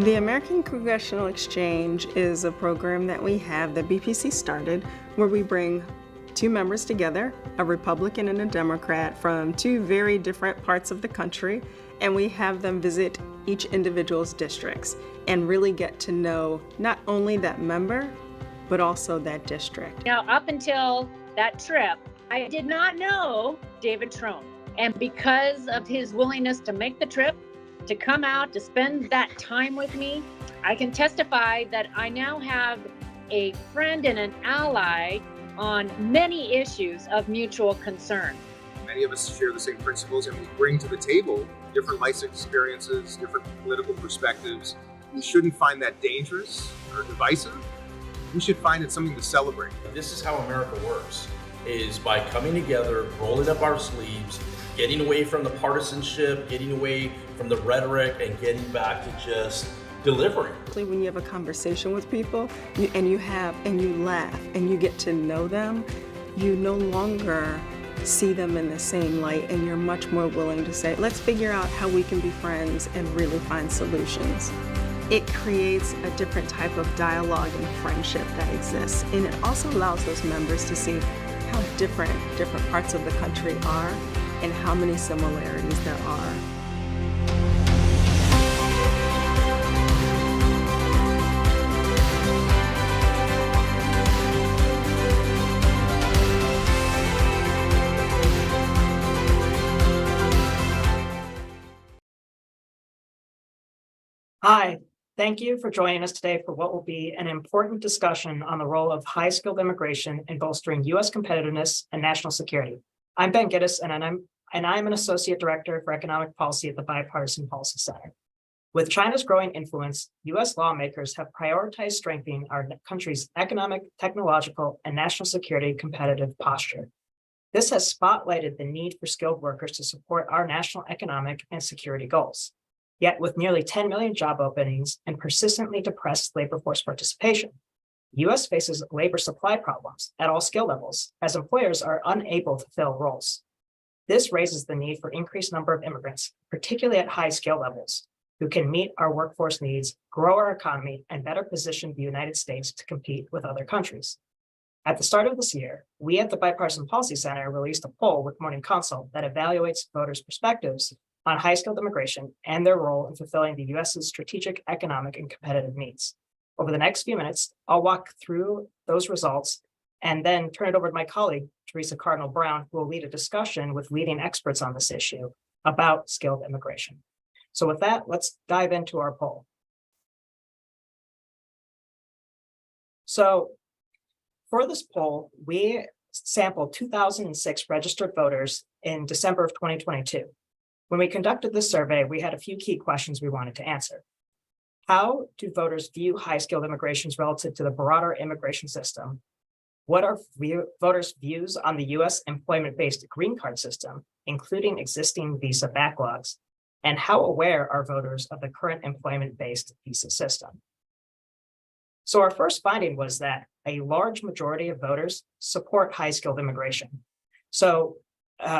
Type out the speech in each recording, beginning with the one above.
The American Congressional Exchange is a program that we have that BPC started where we bring two members together, a Republican and a Democrat from two very different parts of the country, and we have them visit each individual's districts and really get to know not only that member, but also that district. Now, up until that trip, I did not know David Trone. And because of his willingness to make the trip, to come out, to spend that time with me, I can testify that I now have a friend and an ally on many issues of mutual concern. Many of us share the same principles, and we bring to the table different life experiences, different political perspectives. We shouldn't find that dangerous or divisive. We should find it something to celebrate. This is how America works, is by coming together, rolling up our sleeves, getting away from the partisanship, getting away from the rhetoric, and getting back to just delivering. When you have a conversation with people and you laugh and you get to know them, you no longer see them in the same light, and you're much more willing to say, let's figure out how we can be friends and really find solutions. It creates a different type of dialogue and friendship that exists, and it also allows those members to see how different parts of the country are and how many similarities there are. Hi, thank you for joining us today for what will be an important discussion on the role of high-skilled immigration in bolstering U.S. competitiveness and national security. I'm Ben Giddis, and I'm an Associate Director for Economic Policy at the Bipartisan Policy Center. With China's growing influence, U.S. lawmakers have prioritized strengthening our country's economic, technological, and national security competitive posture. This has spotlighted the need for skilled workers to support our national economic and security goals. Yet with nearly 10 million job openings and persistently depressed labor force participation, the U.S. faces labor supply problems at all skill levels as employers are unable to fill roles. This raises the need for increased number of immigrants, particularly at high skill levels, who can meet our workforce needs, grow our economy, and better position the United States to compete with other countries. At the start of this year, we at the Bipartisan Policy Center released a poll with Morning Consult that evaluates voters' perspectives on high-skilled immigration and their role in fulfilling the U.S.'s strategic, economic, and competitive needs. Over the next few minutes, I'll walk through those results and then turn it over to my colleague, Teresa Cardinal Brown, who will lead a discussion with leading experts on this issue about skilled immigration. So with that, let's dive into our poll. So for this poll, we sampled 2006 registered voters in December of 2022. When we conducted this survey, we had a few key questions we wanted to answer. How do voters view high-skilled immigrations relative to the broader immigration system? What are voters' views on the U.S. employment-based green card system, including existing visa backlogs? And how aware are voters of the current employment-based visa system? So our first finding was that a large majority of voters support high-skilled immigration. So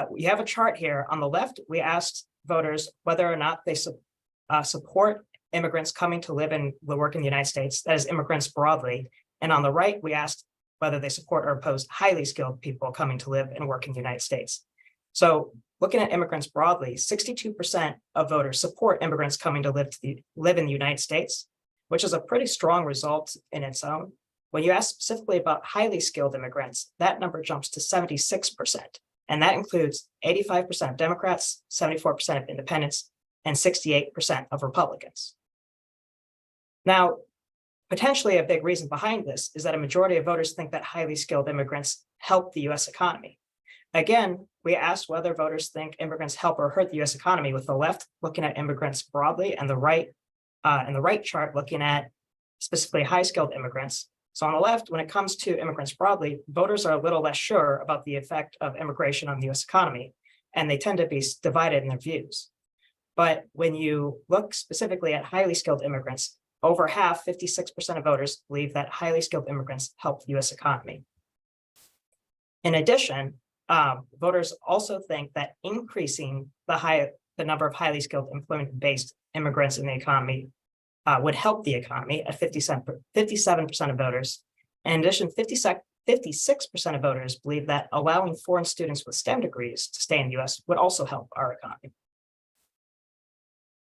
we have a chart here. On the left, we asked voters whether or not they support immigrants coming to live and work in the United States, that is immigrants broadly. And on the right, we asked whether they support or oppose highly skilled people coming to live and work in the United States. So looking at immigrants broadly, 62% of voters support immigrants coming to live in the United States, which is a pretty strong result in its own. When you ask specifically about highly skilled immigrants, that number jumps to 76%. And that includes 85% of Democrats, 74% of independents, and 68% of Republicans. Now, potentially a big reason behind this is that a majority of voters think that highly skilled immigrants help the U.S. economy. Again, we asked whether voters think immigrants help or hurt the U.S. economy, with the left looking at immigrants broadly and the right chart looking at specifically high-skilled immigrants. So on the left, when it comes to immigrants broadly, voters are a little less sure about the effect of immigration on the U.S. economy, and they tend to be divided in their views. But when you look specifically at highly skilled immigrants, over half, 56% of voters believe that highly skilled immigrants help the U.S. economy. In addition, voters also think that increasing the number of highly skilled employment-based immigrants in the economy would help the economy at 57% of voters. In addition, 56% of voters believe that allowing foreign students with STEM degrees to stay in the US would also help our economy.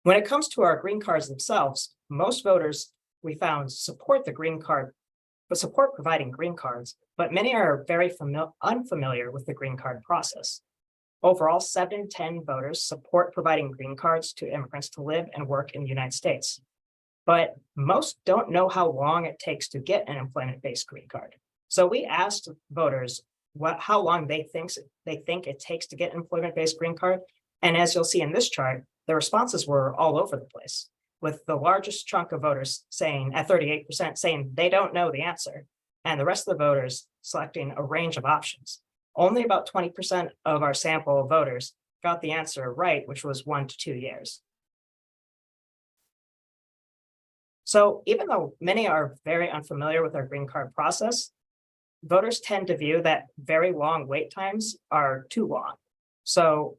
When it comes to our green cards themselves, most voters we found support the green card, but support providing green cards, but many are very unfamiliar with the green card process. Overall, 7 in 10 voters support providing green cards to immigrants to live and work in the United States. But most don't know how long it takes to get an employment-based green card. So we asked voters how long they think it takes to get an employment-based green card. And as you'll see in this chart, the responses were all over the place, with the largest chunk of voters saying, at 38%, saying they don't know the answer, and the rest of the voters selecting a range of options. Only about 20% of our sample of voters got the answer right, which was 1 to 2 years. So even though many are very unfamiliar with our green card process, voters tend to view that very long wait times are too long. So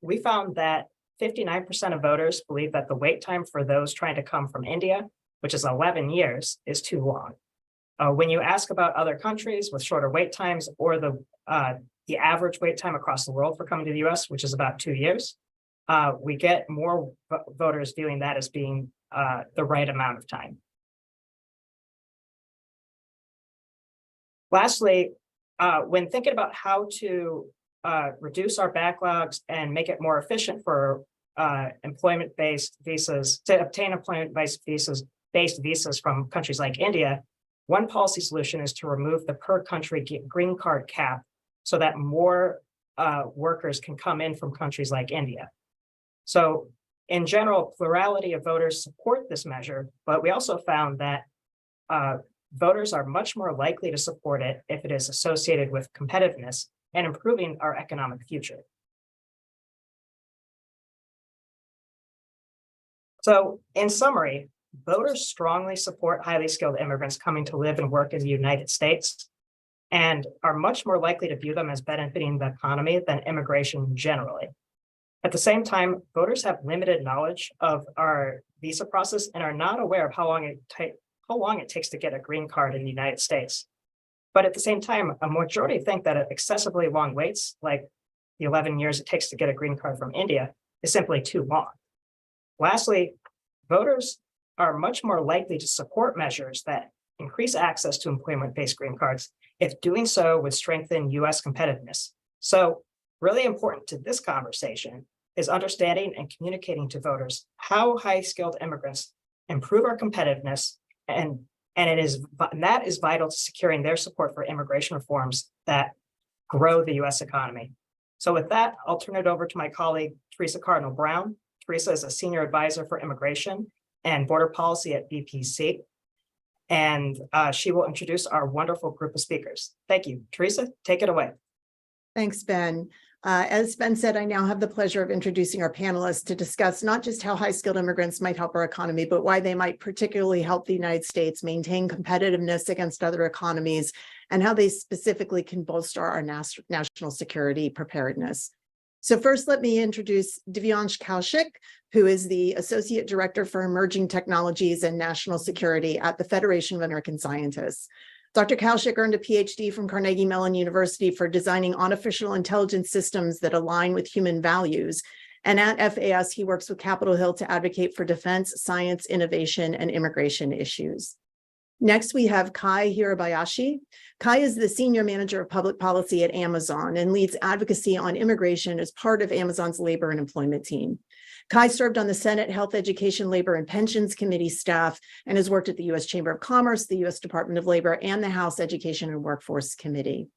we found that 59% of voters believe that the wait time for those trying to come from India, which is 11 years, is too long. When you ask about other countries with shorter wait times or the average wait time across the world for coming to the US, which is about 2 years, we get more voters viewing that as being the right amount of time. Lastly, when thinking about how to reduce our backlogs and make it more efficient for employment-based visas to obtain employment-based visas from countries like India, one policy solution is to remove the per country green card cap so that more workers can come in from countries like India. So in general, plurality of voters support this measure, but we also found that voters are much more likely to support it if it is associated with competitiveness and improving our economic future. So in summary, voters strongly support highly skilled immigrants coming to live and work in the United States and are much more likely to view them as benefiting the economy than immigration generally. At the same time, voters have limited knowledge of our visa process and are not aware of how long it takes to get a green card in the United States. But at the same time, a majority think that excessively long waits, like the 11 years it takes to get a green card from India, is simply too long. Lastly, voters are much more likely to support measures that increase access to employment-based green cards if doing so would strengthen US competitiveness. So really important to this conversation is understanding and communicating to voters how high-skilled immigrants improve our competitiveness, and that is vital to securing their support for immigration reforms that grow the US economy. So with that, I'll turn it over to my colleague, Teresa Cardinal Brown. Teresa is a senior advisor for immigration and border policy at BPC, and she will introduce our wonderful group of speakers. Thank you. Teresa, take it away. Thanks, Ben. As Ben said, I now have the pleasure of introducing our panelists to discuss not just how high-skilled immigrants might help our economy, but why they might particularly help the United States maintain competitiveness against other economies, and how they specifically can bolster our national security preparedness. So first, let me introduce Divyansh Kaushik, who is the Associate Director for Emerging Technologies and National Security at the Federation of American Scientists. Dr. Kaushik earned a PhD from Carnegie Mellon University for designing artificial intelligence systems that align with human values. And at FAS, he works with Capitol Hill to advocate for defense, science, innovation, and immigration issues. Next, we have Kai Hirabayashi. Kai is the Senior Manager of Public Policy at Amazon and leads advocacy on immigration as part of Amazon's labor and employment team. Kai served on the Senate Health, Education, Labor, and Pensions Committee staff and has worked at the U.S. Chamber of Commerce, the U.S. Department of Labor, and the House Education and Workforce Committee.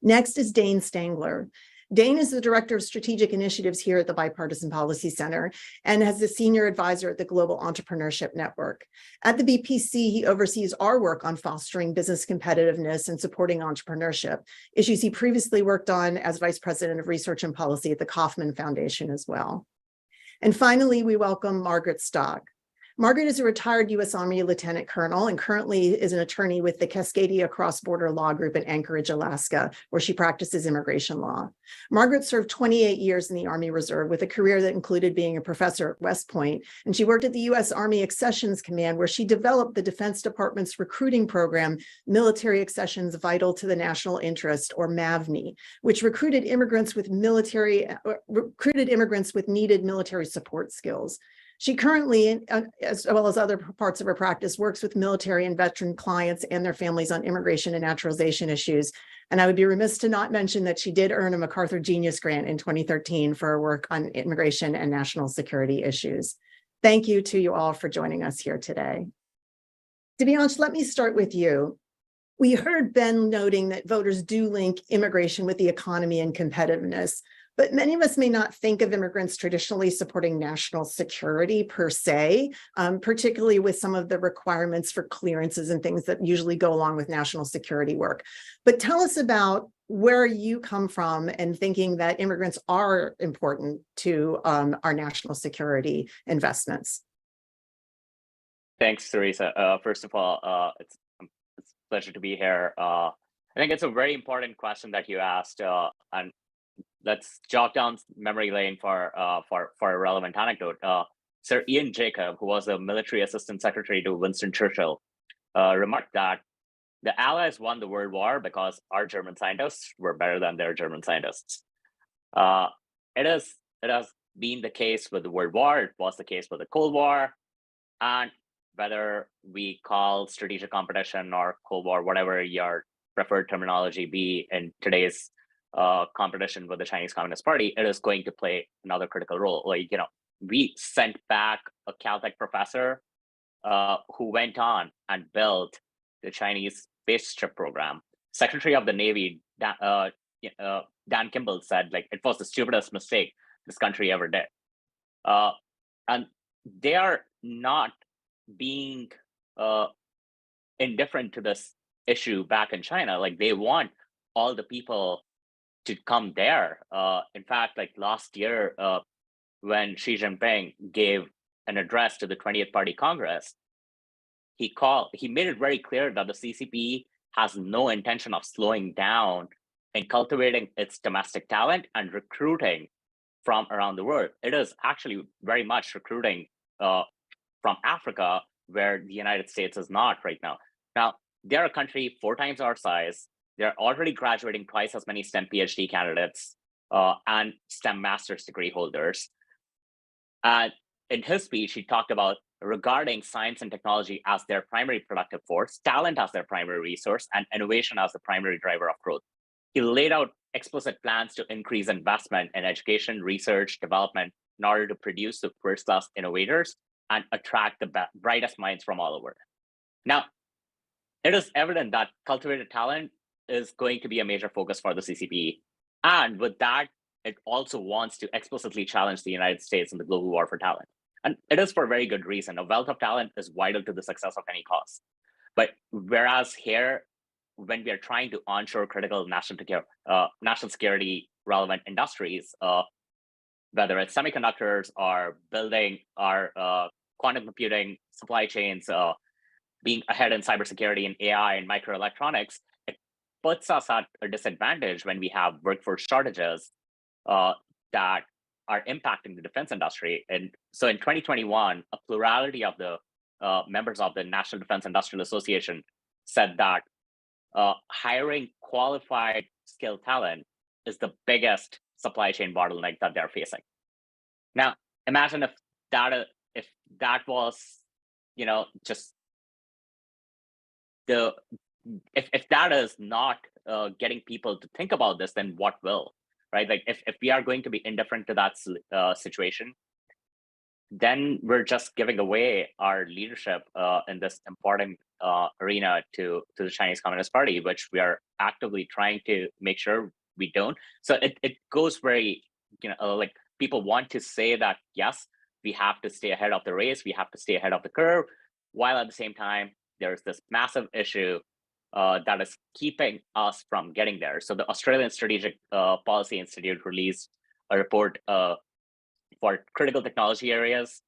Next is Dane Stangler. Dane is the Director of Strategic Initiatives here at the Bipartisan Policy Center and has the Senior Advisor at the Global Entrepreneurship Network. At the BPC, he oversees our work on fostering business competitiveness and supporting entrepreneurship, issues he previously worked on as Vice President of Research and Policy at the Kauffman Foundation as well. And finally, we welcome Margaret Stock. Margaret is a retired U.S. Army Lieutenant Colonel and currently is an attorney with the Cascadia Cross-Border Law Group in Anchorage, Alaska, where she practices immigration law. Margaret served 28 years in the Army Reserve with a career that included being a professor at West Point, and she worked at the U.S. Army Accessions Command, where she developed the Defense Department's recruiting program, Military Accessions Vital to the National Interest, or MAVNI, which recruited immigrants with needed military support skills. She currently, as well as other parts of her practice, works with military and veteran clients and their families on immigration and naturalization issues. And I would be remiss to not mention that she did earn a MacArthur Genius Grant in 2013 for her work on immigration and national security issues. Thank you to you all for joining us here today. Debiansh, let me start with you. We heard Ben noting that voters do link immigration with the economy and competitiveness. But many of us may not think of immigrants traditionally supporting national security per se, particularly with some of the requirements for clearances and things that usually go along with national security work. But tell us about where you come from and thinking that immigrants are important to our national security investments. Thanks, Teresa. First of all, it's a pleasure to be here. I think it's a very important question that you asked, and let's jot down memory lane for a relevant anecdote. Sir Ian Jacob, who was a military assistant secretary to Winston Churchill, remarked that the Allies won the World War because our German scientists were better than their German scientists. It has been the case with the World War. It was the case with the Cold War, and whether we call strategic competition or Cold War, whatever your preferred terminology be in today's competition with the Chinese Communist Party, it is going to play another critical role. Like, we sent back a Caltech professor who went on and built the Chinese space ship program. Secretary of the Navy, Dan Kimball, said, like, it was the stupidest mistake this country ever did. And they are not being indifferent to this issue back in China. Like, they want all the people to come there. In fact, like last year, when Xi Jinping gave an address to the 20th Party Congress, he made it very clear that the CCP has no intention of slowing down in cultivating its domestic talent and recruiting from around the world. It is actually very much recruiting from Africa, where the United States is not right now. Now, they're a country 4 times our size. They're already graduating twice as many STEM PhD candidates and STEM master's degree holders. In his speech, he talked about regarding science and technology as their primary productive force, talent as their primary resource, and innovation as the primary driver of growth. He laid out explicit plans to increase investment in education, research, development in order to produce the first-class innovators and attract the brightest minds from all over. Now, it is evident that cultivated talent is going to be a major focus for the CCP. And with that, it also wants to explicitly challenge the United States in the global war for talent. And it is for a very good reason. A wealth of talent is vital to the success of any cause. But whereas here, when we are trying to onshore critical national security relevant industries, whether it's semiconductors or building our quantum computing supply chains, being ahead in cybersecurity and AI and microelectronics, it puts us at a disadvantage when we have workforce shortages that are impacting the defense industry. And so in 2021, a plurality of the members of the National Defense Industrial Association said that hiring qualified skilled talent is the biggest supply chain bottleneck that they're facing. Now, imagine if that was, just if that is not getting people to think about this, then what will, right? Like if we are going to be indifferent to that situation, then we're just giving away our leadership in this important arena to the Chinese Communist Party, which we are actively trying to make sure we don't. So it goes very, like people want to say that, yes, we have to stay ahead of the race, we have to stay ahead of the curve, while at the same time, there's this massive issue that is keeping us from getting there. So the Australian Strategic Policy Institute released a report for critical technology areas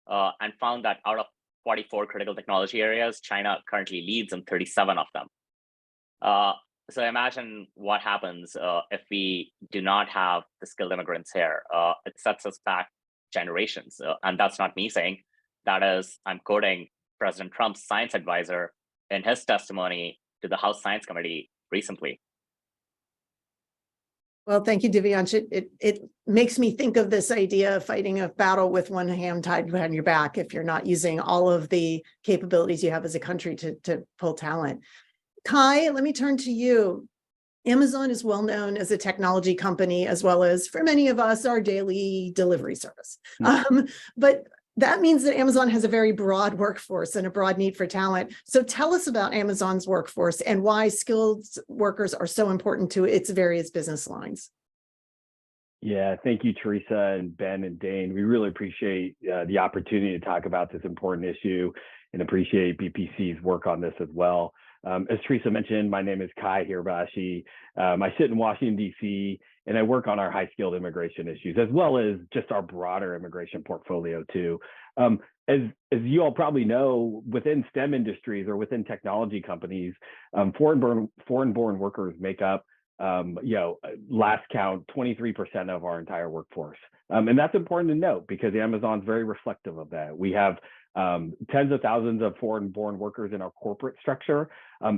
and found that out of 44 critical technology areas. China currently leads in 37 of them. So imagine what happens if we do not have the skilled immigrants here. It sets us back generations. And that's not me saying, that is, I'm quoting President Trump's science advisor in his testimony to the House Science Committee recently. Well, thank you, Divyansh. It makes me think of this idea of fighting a battle with one hand tied behind your back if you're not using all of the capabilities you have as a country to pull talent. Kai, let me turn to you. Amazon is well known as a technology company, as well as for many of us, our daily delivery service. But that means that Amazon has a very broad workforce and a broad need for talent. So tell us about Amazon's workforce and why skilled workers are so important to its various business lines. Yeah, thank you, Teresa and Ben and Dane. We really appreciate the opportunity to talk about this important issue and appreciate BPC's work on this as well. As Teresa mentioned, my name is Kai Hirabashi. I sit in Washington, D.C., and I work on our high-skilled immigration issues, as well as just our broader immigration portfolio, too. As you all probably know, within STEM industries or within technology companies, foreign-born workers make up, last count, 23% of our entire workforce. And that's important to note because Amazon's very reflective of that. We have tens of thousands of foreign-born workers in our corporate structure,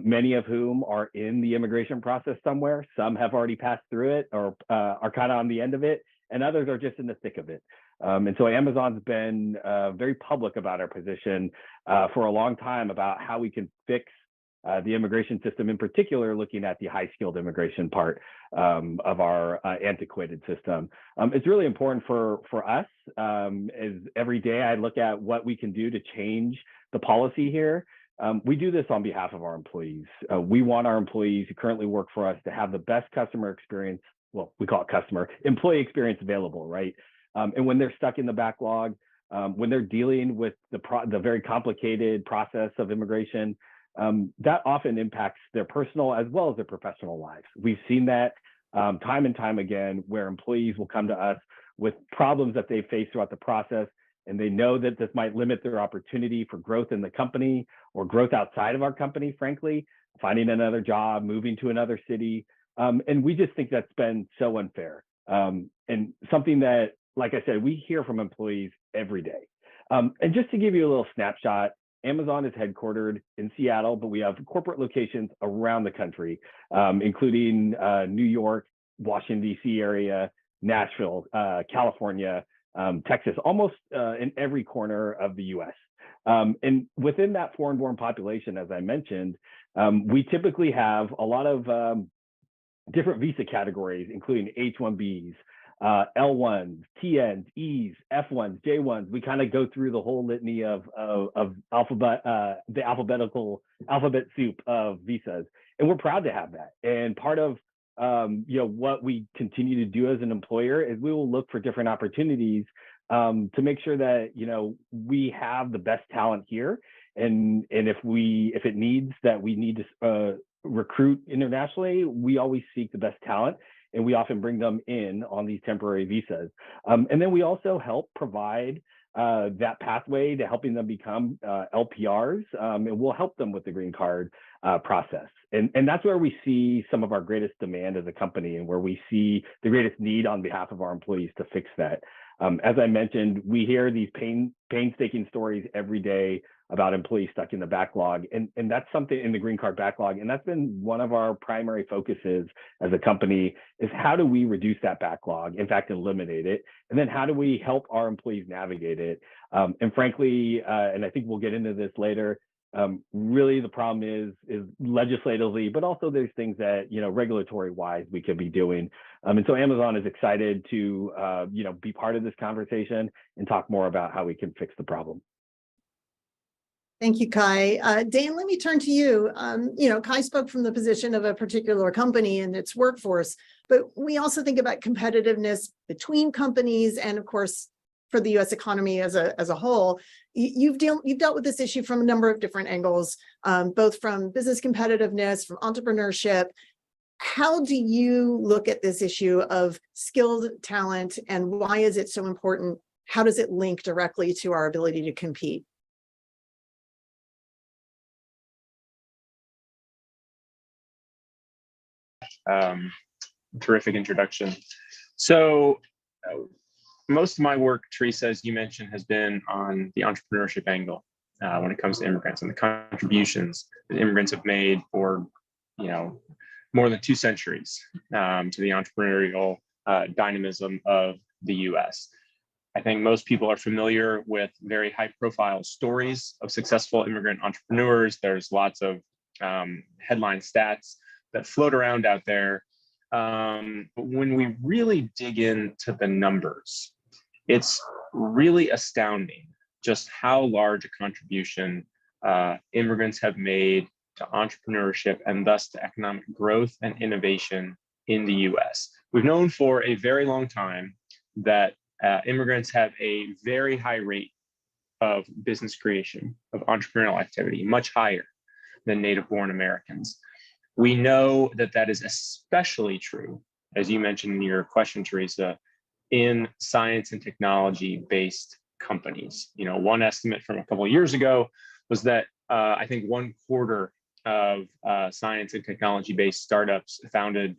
many of whom are in the immigration process somewhere. Some have already passed through it or are kind of on the end of it, and others are just in the thick of it. And so Amazon's been very public about our position for a long time about how we can fix the immigration system, in particular, looking at the high-skilled immigration part of our antiquated system. It's really important for us, as every day I look at what we can do to change the policy here. We do this on behalf of our employees. We want our employees who currently work for us to have the best customer experience, well, we call it employee experience available, right? And when they're stuck in the backlog, when they're dealing with the very complicated process of immigration, that often impacts their personal as well as their professional lives. We've seen that time and time again, where employees will come to us with problems that they face throughout the process, and they know that this might limit their opportunity for growth in the company or growth outside of our company, frankly, finding another job, moving to another city. And we just think that's been so unfair. And something that, like I said, we hear from employees every day. And just to give you a little snapshot, Amazon is headquartered in Seattle, but we have corporate locations around the country, including New York, Washington, D.C. area, Nashville, California, Texas, almost in every corner of the U.S. And within that foreign-born population, as I mentioned, we typically have a lot of different visa categories, including H-1Bs, L1s, TNs, Es, F1s, J1s. We kind of go through the whole litany of the alphabet soup of visas, and we're proud to have that. And part of what we continue to do as an employer is we will look for different opportunities to make sure that we have the best talent here, and if it needs that we need to recruit internationally, we always seek the best talent. And we often bring them in on these temporary visas. And then we also help provide that pathway to helping them become LPRs, and we'll help them with the green card process. And that's where we see some of our greatest demand as a company and where we see the greatest need on behalf of our employees to fix that. As I mentioned, we hear these painstaking stories every day about employees stuck in the backlog. And that's something in the green card backlog. And that's been one of our primary focuses as a company is how do we reduce that backlog, in fact, eliminate it? And then how do we help our employees navigate it? And frankly, and I think we'll get into this later, really the problem is legislatively, but also there's things that, regulatory wise we could be doing. And so Amazon is excited to, be part of this conversation and talk more about how we can fix the problem. Thank you, Kai. Dane, let me turn to you. Kai spoke from the position of a particular company and its workforce, but we also think about competitiveness between companies and, of course, for the U.S. economy as a whole. You've dealt with this issue from a number of different angles, both from business competitiveness, from entrepreneurship. How do you look at this issue of skilled talent, and why is it so important? How does it link directly to our ability to compete? Terrific introduction. So most of my work, Teresa, as you mentioned, has been on the entrepreneurship angle when it comes to immigrants and the contributions that immigrants have made for, more than 2 centuries to the entrepreneurial dynamism of the U.S. I think most people are familiar with very high-profile stories of successful immigrant entrepreneurs. There's lots of headline stats that float around out there. But when we really dig into the numbers, it's really astounding just how large a contribution immigrants have made to entrepreneurship and thus to economic growth and innovation in the US. We've known for a very long time that immigrants have a very high rate of business creation, of entrepreneurial activity, much higher than native-born Americans. We know that that is especially true, as you mentioned in your question, Teresa, in science and technology-based companies. One estimate from a couple of years ago was that I think 1/4 of science and technology-based startups founded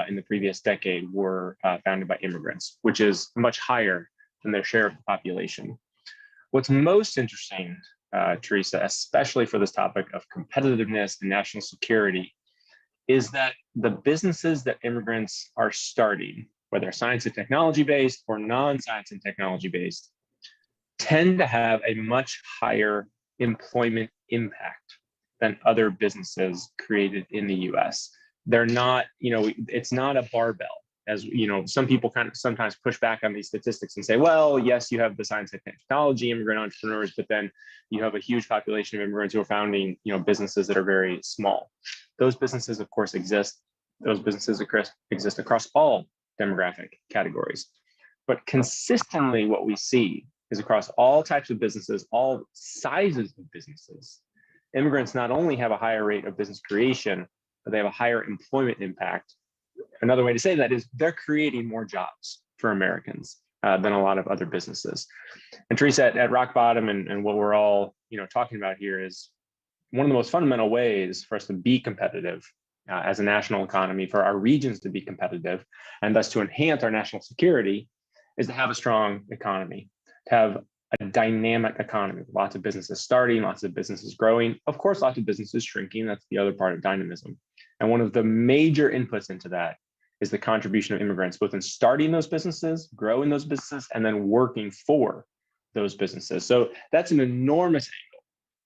in the previous decade were founded by immigrants, which is much higher than their share of the population. What's most interesting, Teresa, especially for this topic of competitiveness and national security, is that the businesses that immigrants are starting, whether science and technology-based or non-science and technology-based, tend to have a much higher employment impact than other businesses created in the US. They're not, it's not a barbell. As some people kind of sometimes push back on these statistics and say, well, yes, you have the science and technology immigrant entrepreneurs, but then you have a huge population of immigrants who are founding, businesses that are very small. Those businesses, of course, exist. Those businesses exist across all demographic categories. But consistently, what we see is across all types of businesses, all sizes of businesses, immigrants not only have a higher rate of business creation, but they have a higher employment impact. Another way to say that is they're creating more jobs for Americans than a lot of other businesses. And Teresa, at rock bottom, and what we're all talking about here is one of the most fundamental ways for us to be competitive as a national economy, for our regions to be competitive, and thus to enhance our national security, is to have a strong economy, to have a dynamic economy, lots of businesses starting, lots of businesses growing, of course, lots of businesses shrinking. That's the other part of dynamism. And one of the major inputs into that is the contribution of immigrants, both in starting those businesses, growing those businesses, and then working for those businesses. So that's an enormous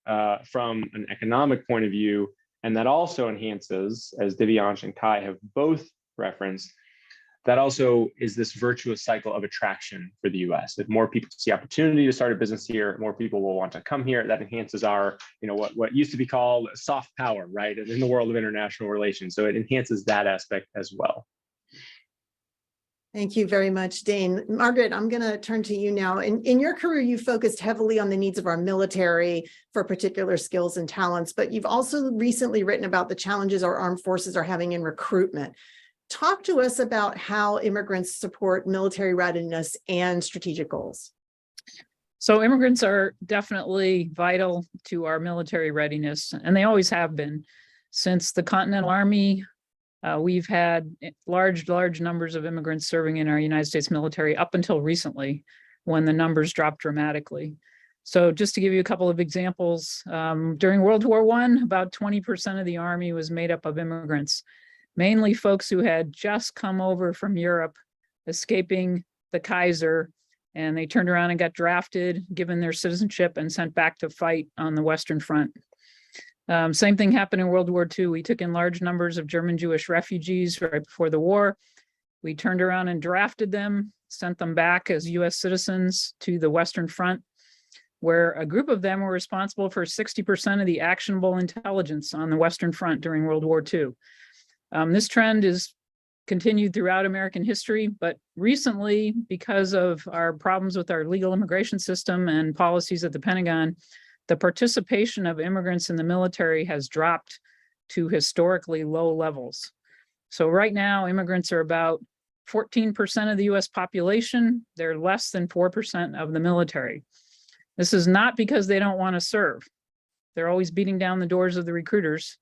angle from an economic point of view. And that also enhances, as Divyansh and Kai have both referenced, that also is this virtuous cycle of attraction for the US. If more people see opportunity to start a business here, more people will want to come here. That enhances our, what used to be called soft power, right, in the world of international relations. So it enhances that aspect as well. Thank you very much, Dane. Margaret, I'm going to turn to you now. In your career, you focused heavily on the needs of our military for particular skills and talents, but you've also recently written about the challenges our armed forces are having in recruitment. Talk to us about how immigrants support military readiness and strategic goals. So immigrants are definitely vital to our military readiness, and they always have been. Since the Continental Army, we've had large numbers of immigrants serving in our United States military up until recently, when the numbers dropped dramatically. So just to give you a couple of examples, during World War I, about 20% of the Army was made up of immigrants, mainly folks who had just come over from Europe, escaping the Kaiser, and they turned around and got drafted, given their citizenship, and sent back to fight on the Western Front. Same thing happened in World War II. We took in large numbers of German Jewish refugees right before the war. We turned around and drafted them, sent them back as US citizens to the Western Front, where a group of them were responsible for 60% of the actionable intelligence on the Western Front during World War II. This trend is continued throughout American history, but recently, because of our problems with our legal immigration system and policies at the Pentagon, the participation of immigrants in the military has dropped to historically low levels. So right now, immigrants are about 14% of the US population. They're less than 4% of the military. This is not because they don't want to serve. They're always beating down the doors of the recruiters.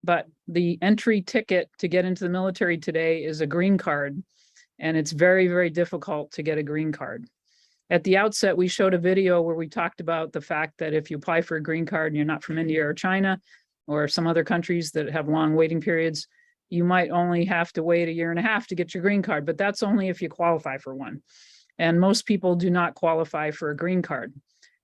but the entry ticket to get into the military today is a green card, and it's very, very difficult to get a green card. At the outset, we showed a video where we talked about the fact that if you apply for a green card and you're not from India or China or some other countries that have long waiting periods, you might only have to wait 1.5 years to get your green card, but that's only if you qualify for one. And most people do not qualify for a green card.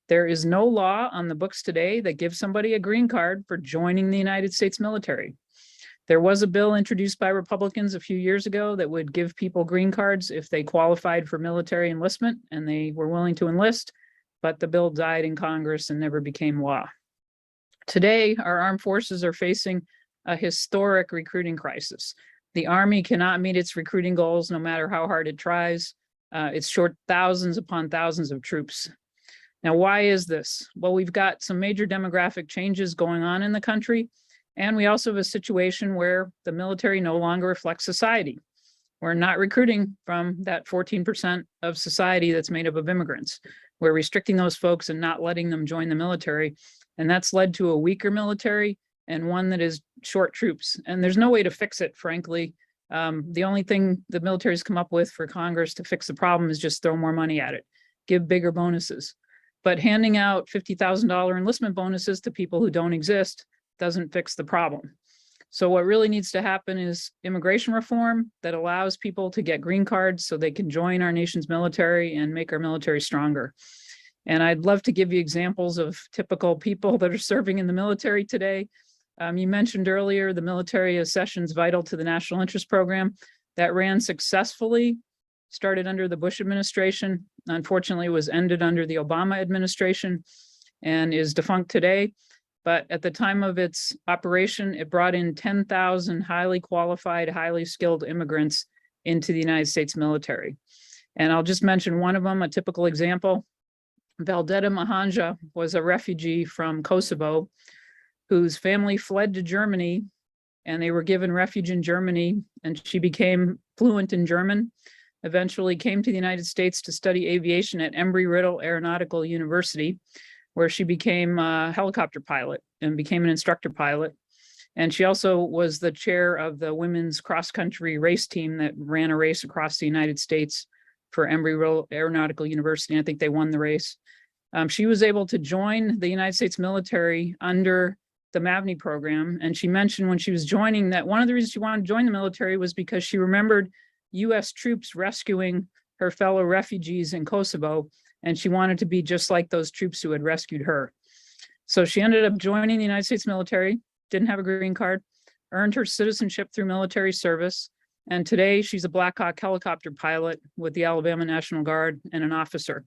There is no law on the books today that gives somebody a green card for joining the United States military. There was a bill introduced by Republicans a few years ago that would give people green cards if they qualified for military enlistment and they were willing to enlist, but the bill died in Congress and never became law. Today, our armed forces are facing a historic recruiting crisis. The Army cannot meet its recruiting goals no matter how hard it tries. It's short thousands upon thousands of troops. Now, why is this? Well, we've got some major demographic changes going on in the country, and we also have a situation where the military no longer reflects society. We're not recruiting from that 14% of society that's made up of immigrants. We're restricting those folks and not letting them join the military, and that's led to a weaker military and one that is short troops. And there's no way to fix it, frankly. The only thing the military's come up with for Congress to fix the problem is just throw more money at it, give bigger bonuses. But handing out $50,000 enlistment bonuses to people who don't exist doesn't fix the problem. So what really needs to happen is immigration reform that allows people to get green cards so they can join our nation's military and make our military stronger. And I'd love to give you examples of typical people that are serving in the military today. You mentioned earlier the military accessions vital to the National Interest Program that ran successfully, started under the Bush administration, unfortunately was ended under the Obama administration and is defunct today. But at the time of its operation, it brought in 10,000 highly qualified, highly skilled immigrants into the United States military. And I'll just mention one of them, a typical example. Valdetta Mahanja was a refugee from Kosovo whose family fled to Germany, and they were given refuge in Germany, and she became fluent in German, eventually came to the United States to study aviation at Embry-Riddle Aeronautical University, where she became a helicopter pilot and became an instructor pilot. And she also was the chair of the women's cross-country race team that ran a race across the United States for Embry-Riddle Aeronautical University. And I think they won the race. She was able to join the United States military under the MAVNI program. And she mentioned when she was joining that one of the reasons she wanted to join the military was because she remembered US troops rescuing her fellow refugees in Kosovo, and she wanted to be just like those troops who had rescued her. So she ended up joining the United States military, didn't have a green card, earned her citizenship through military service, and today she's a Black Hawk helicopter pilot with the Alabama National Guard and an officer.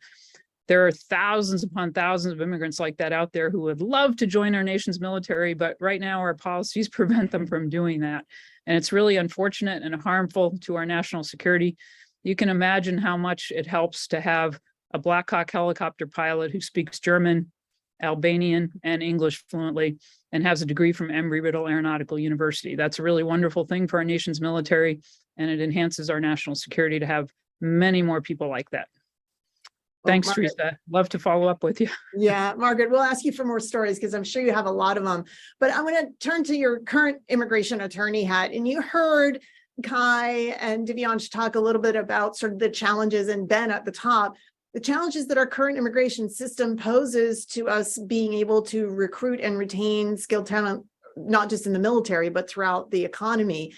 There are thousands upon thousands of immigrants like that out there who would love to join our nation's military, but right now our policies prevent them from doing that. And it's really unfortunate and harmful to our national security. You can imagine how much it helps to have a Black Hawk helicopter pilot who speaks German, Albanian, and English fluently and has a degree from Embry-Riddle Aeronautical University. That's a really wonderful thing for our nation's military, and it enhances our national security to have many more people like that. Thanks, Margaret, Teresa. Love to follow up with you. Yeah, Margaret, we'll ask you for more stories because I'm sure you have a lot of them. But I'm going to turn to your current immigration attorney hat. And you heard Kai and Divyansh talk a little bit about sort of the challenges, and Ben at the top, the challenges that our current immigration system poses to us being able to recruit and retain skilled talent, not just in the military, but throughout the economy.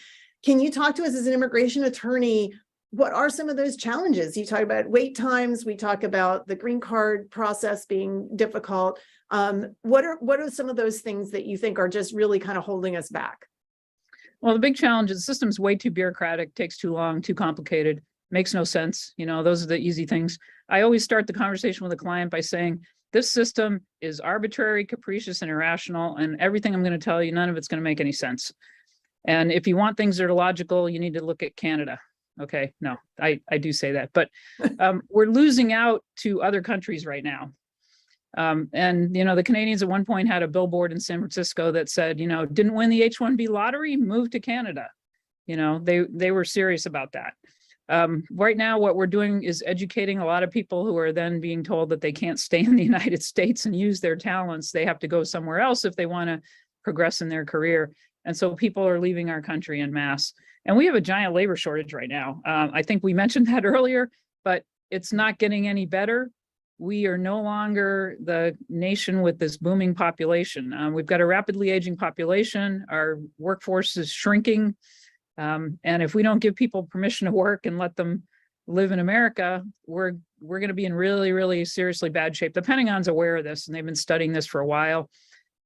Can you talk to us as an immigration attorney? What are some of those challenges? You talk about wait times. We talk about the green card process being difficult. What are some of those things that you think are just really kind of holding us back? Well, the big challenge is the system's way too bureaucratic, takes too long, too complicated, makes no sense. You know, those are the easy things. I always start the conversation with a client by saying, this system is arbitrary, capricious, and irrational, and everything I'm going to tell you, none of it's going to make any sense. And if you want things that are logical, you need to look at Canada. Okay, no, I do say that, but we're losing out to other countries right now. And, you know, the Canadians at one point had a billboard in San Francisco that said, you know, didn't win the H-1B lottery, move to Canada. You know, they were serious about that. Right now, what we're doing is educating a lot of people who are then being told that they can't stay in the United States and use their talents. They have to go somewhere else if they want to progress in their career. And so people are leaving our country en masse. And we have a giant labor shortage right now. I think we mentioned that earlier, but it's not getting any better. We are no longer the nation with this booming population. We've got a rapidly aging population. Our workforce is shrinking. And if we don't give people permission to work and let them live in America, we're going to be in really, really seriously bad shape. The Pentagon's aware of this, and they've been studying this for a while.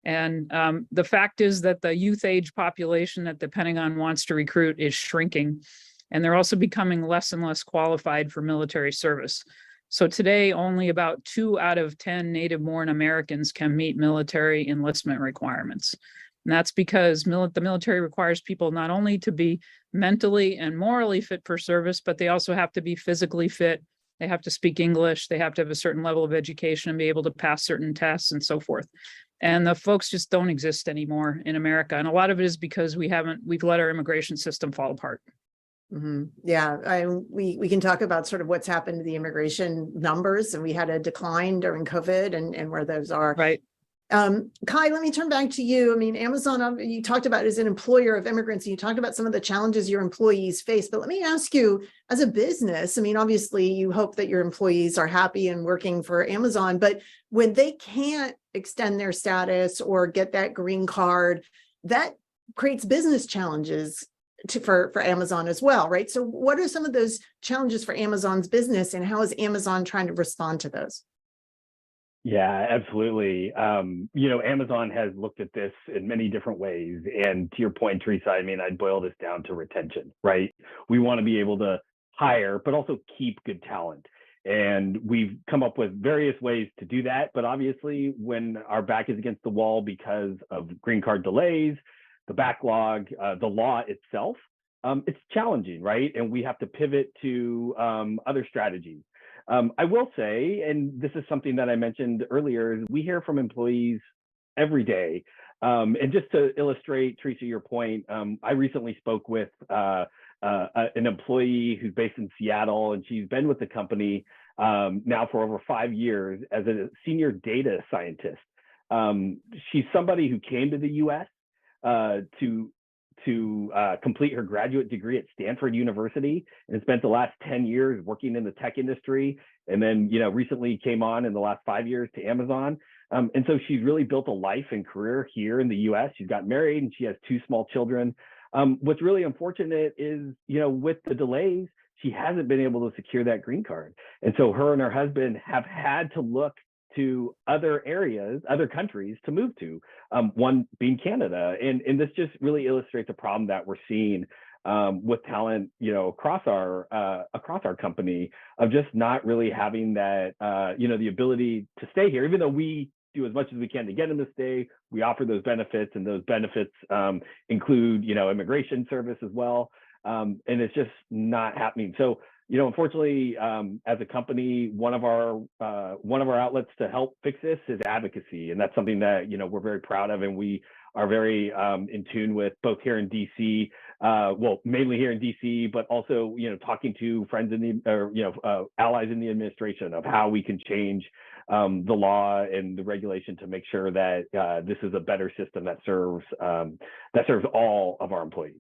And the fact is that the youth age population that the Pentagon wants to recruit is shrinking, and they're also becoming less and less qualified for military service. So today, only about 2 out of 10 native-born Americans can meet military enlistment requirements. And that's because the military requires people not only to be mentally and morally fit for service, but they also have to be physically fit. They have to speak English. They have to have a certain level of education and be able to pass certain tests and so forth. And the folks just don't exist anymore in America. And a lot of it is because we've let our immigration system fall apart. Mm-hmm. Yeah, we can talk about sort of what's happened to the immigration numbers, and we had a decline during COVID and where those are. Right. Kai, let me turn back to you. I mean, Amazon, you talked about as an employer of immigrants, and you talked about some of the challenges your employees face. But let me ask you, as a business, I mean, obviously you hope that your employees are happy and working for Amazon, but when they can't extend their status or get that green card, that creates business challenges for Amazon as well, right? So what are some of those challenges for Amazon's business, and how is Amazon trying to respond to those? Yeah, absolutely. Amazon has looked at this in many different ways. And to your point, Teresa, I mean, I'd boil this down to retention, right? We want to be able to hire, but also keep good talent. And we've come up with various ways to do that. But obviously, when our back is against the wall because of green card delays, the backlog, the law itself, it's challenging, right? And we have to pivot to other strategies. I will say, and this is something that I mentioned earlier, we hear from employees every day. And just to illustrate, Teresa, your point, I recently spoke with an employee who's based in Seattle, and she's been with the company now for over 5 years as a senior data scientist. She's somebody who came to the U.S. to complete her graduate degree at Stanford University, and spent the last 10 years working in the tech industry, and then recently came on in the last 5 years to Amazon. And so she's really built a life and career here in the US. She's got married and she has 2 small children. What's really unfortunate is, with the delays, she hasn't been able to secure that green card. And so her and her husband have had to look to other areas, other countries to move to, one being Canada. And this just really illustrates a problem that we're seeing with talent, across our company, of just not really having that, the ability to stay here, even though we do as much as we can to get them to stay. We offer those benefits, and those benefits include, immigration service as well. And it's just not happening. So, unfortunately, as a company, one of our outlets to help fix this is advocacy, and that's something that we're very proud of, and we are very in tune with, both here in DC, mainly here in DC, but also talking to friends in the allies in the administration of how we can change the law and the regulation to make sure that this is a better system that serves all of our employees.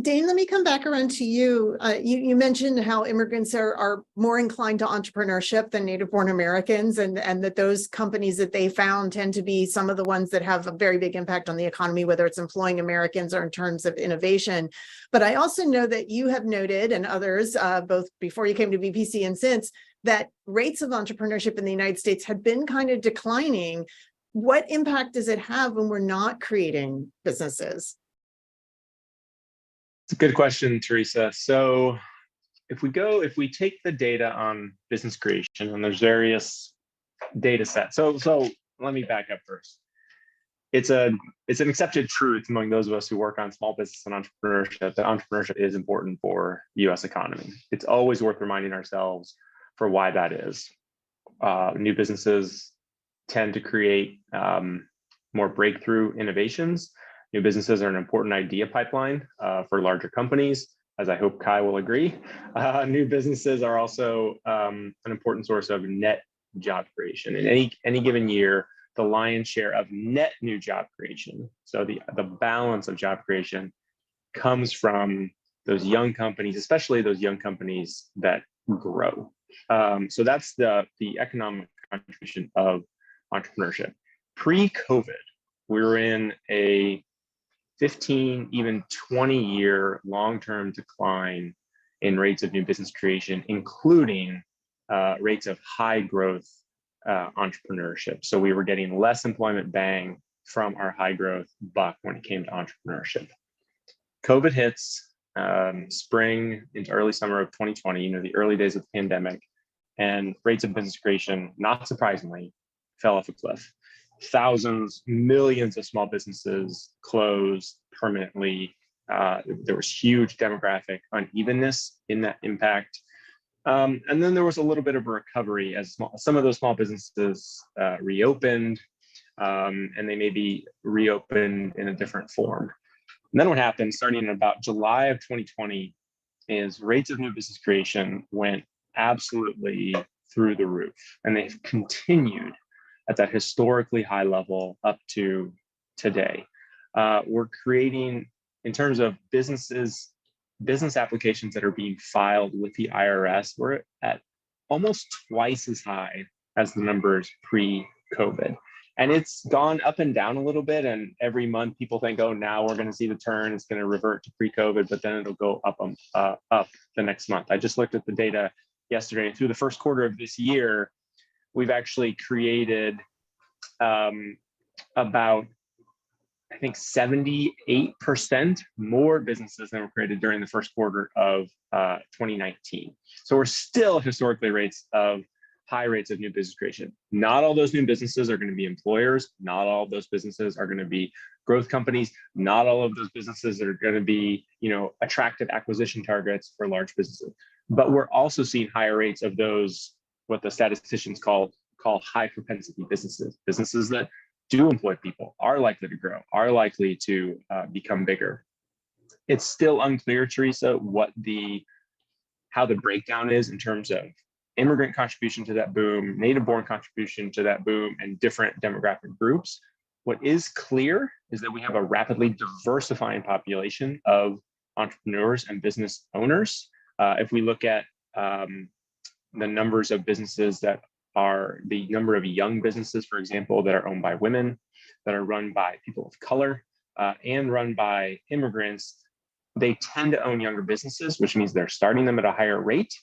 Dane, let me come back around to you. You mentioned how immigrants are more inclined to entrepreneurship than native-born Americans, and that those companies that they found tend to be some of the ones that have a very big impact on the economy, whether it's employing Americans or in terms of innovation. But I also know that you have noted, and others, both before you came to BPC and since, that rates of entrepreneurship in the United States had been kind of declining. What impact does it have when we're not creating businesses? It's a good question, Teresa. So if we take the data on business creation, and there's various data sets. So let me back up first. It's an accepted truth among those of us who work on small business and entrepreneurship that entrepreneurship is important for the U.S. economy. It's always worth reminding ourselves for why that is. New businesses tend to create more breakthrough innovations. New businesses are an important idea pipeline for larger companies, as I hope Kai will agree. New businesses are also an important source of net job creation. In any given year, the lion's share of net new job creation. So the balance of job creation comes from those young companies, especially those young companies that grow. So that's the economic contribution of entrepreneurship. Pre-COVID, we were in a 15, even 20-year long-term decline in rates of new business creation, including rates of high growth entrepreneurship. So we were getting less employment bang from our high growth buck when it came to entrepreneurship. COVID hits spring into early summer of 2020, the early days of the pandemic, and rates of business creation, not surprisingly, fell off a cliff. Thousands, millions of small businesses closed permanently. There was huge demographic unevenness in that impact. And then there was a little bit of a recovery as some of those small businesses reopened, and they maybe reopened in a different form. And then what happened starting in about July of 2020 is rates of new business creation went absolutely through the roof, and they've continued at that historically high level up to today. We're creating, in terms of business applications that are being filed with the IRS, we're at almost twice as high as the numbers pre-COVID. And it's gone up and down a little bit. And every month people think, oh, now we're going to see the turn. It's going to revert to pre-COVID, but then it'll go up the next month. I just looked at the data yesterday. Through the first quarter of this year, we've actually created about, I think, 78% more businesses than were created during the first quarter of 2019. So we're still historically high rates of new business creation. Not all those new businesses are going to be employers. Not all of those businesses are going to be growth companies. Not all of those businesses are going to be, attractive acquisition targets for large businesses. But we're also seeing higher rates of those, what the statisticians call high propensity businesses, businesses that do employ people, are likely to grow, are likely to become bigger. It's still unclear, Teresa, how the breakdown is in terms of immigrant contribution to that boom, native-born contribution to that boom, and different demographic groups. What is clear is that we have a rapidly diversifying population of entrepreneurs and business owners. If we look at the numbers of businesses that are the number of young businesses, for example, that are owned by women, that are run by people of color, and run by immigrants, they tend to own younger businesses, which means they're starting them at a higher rate.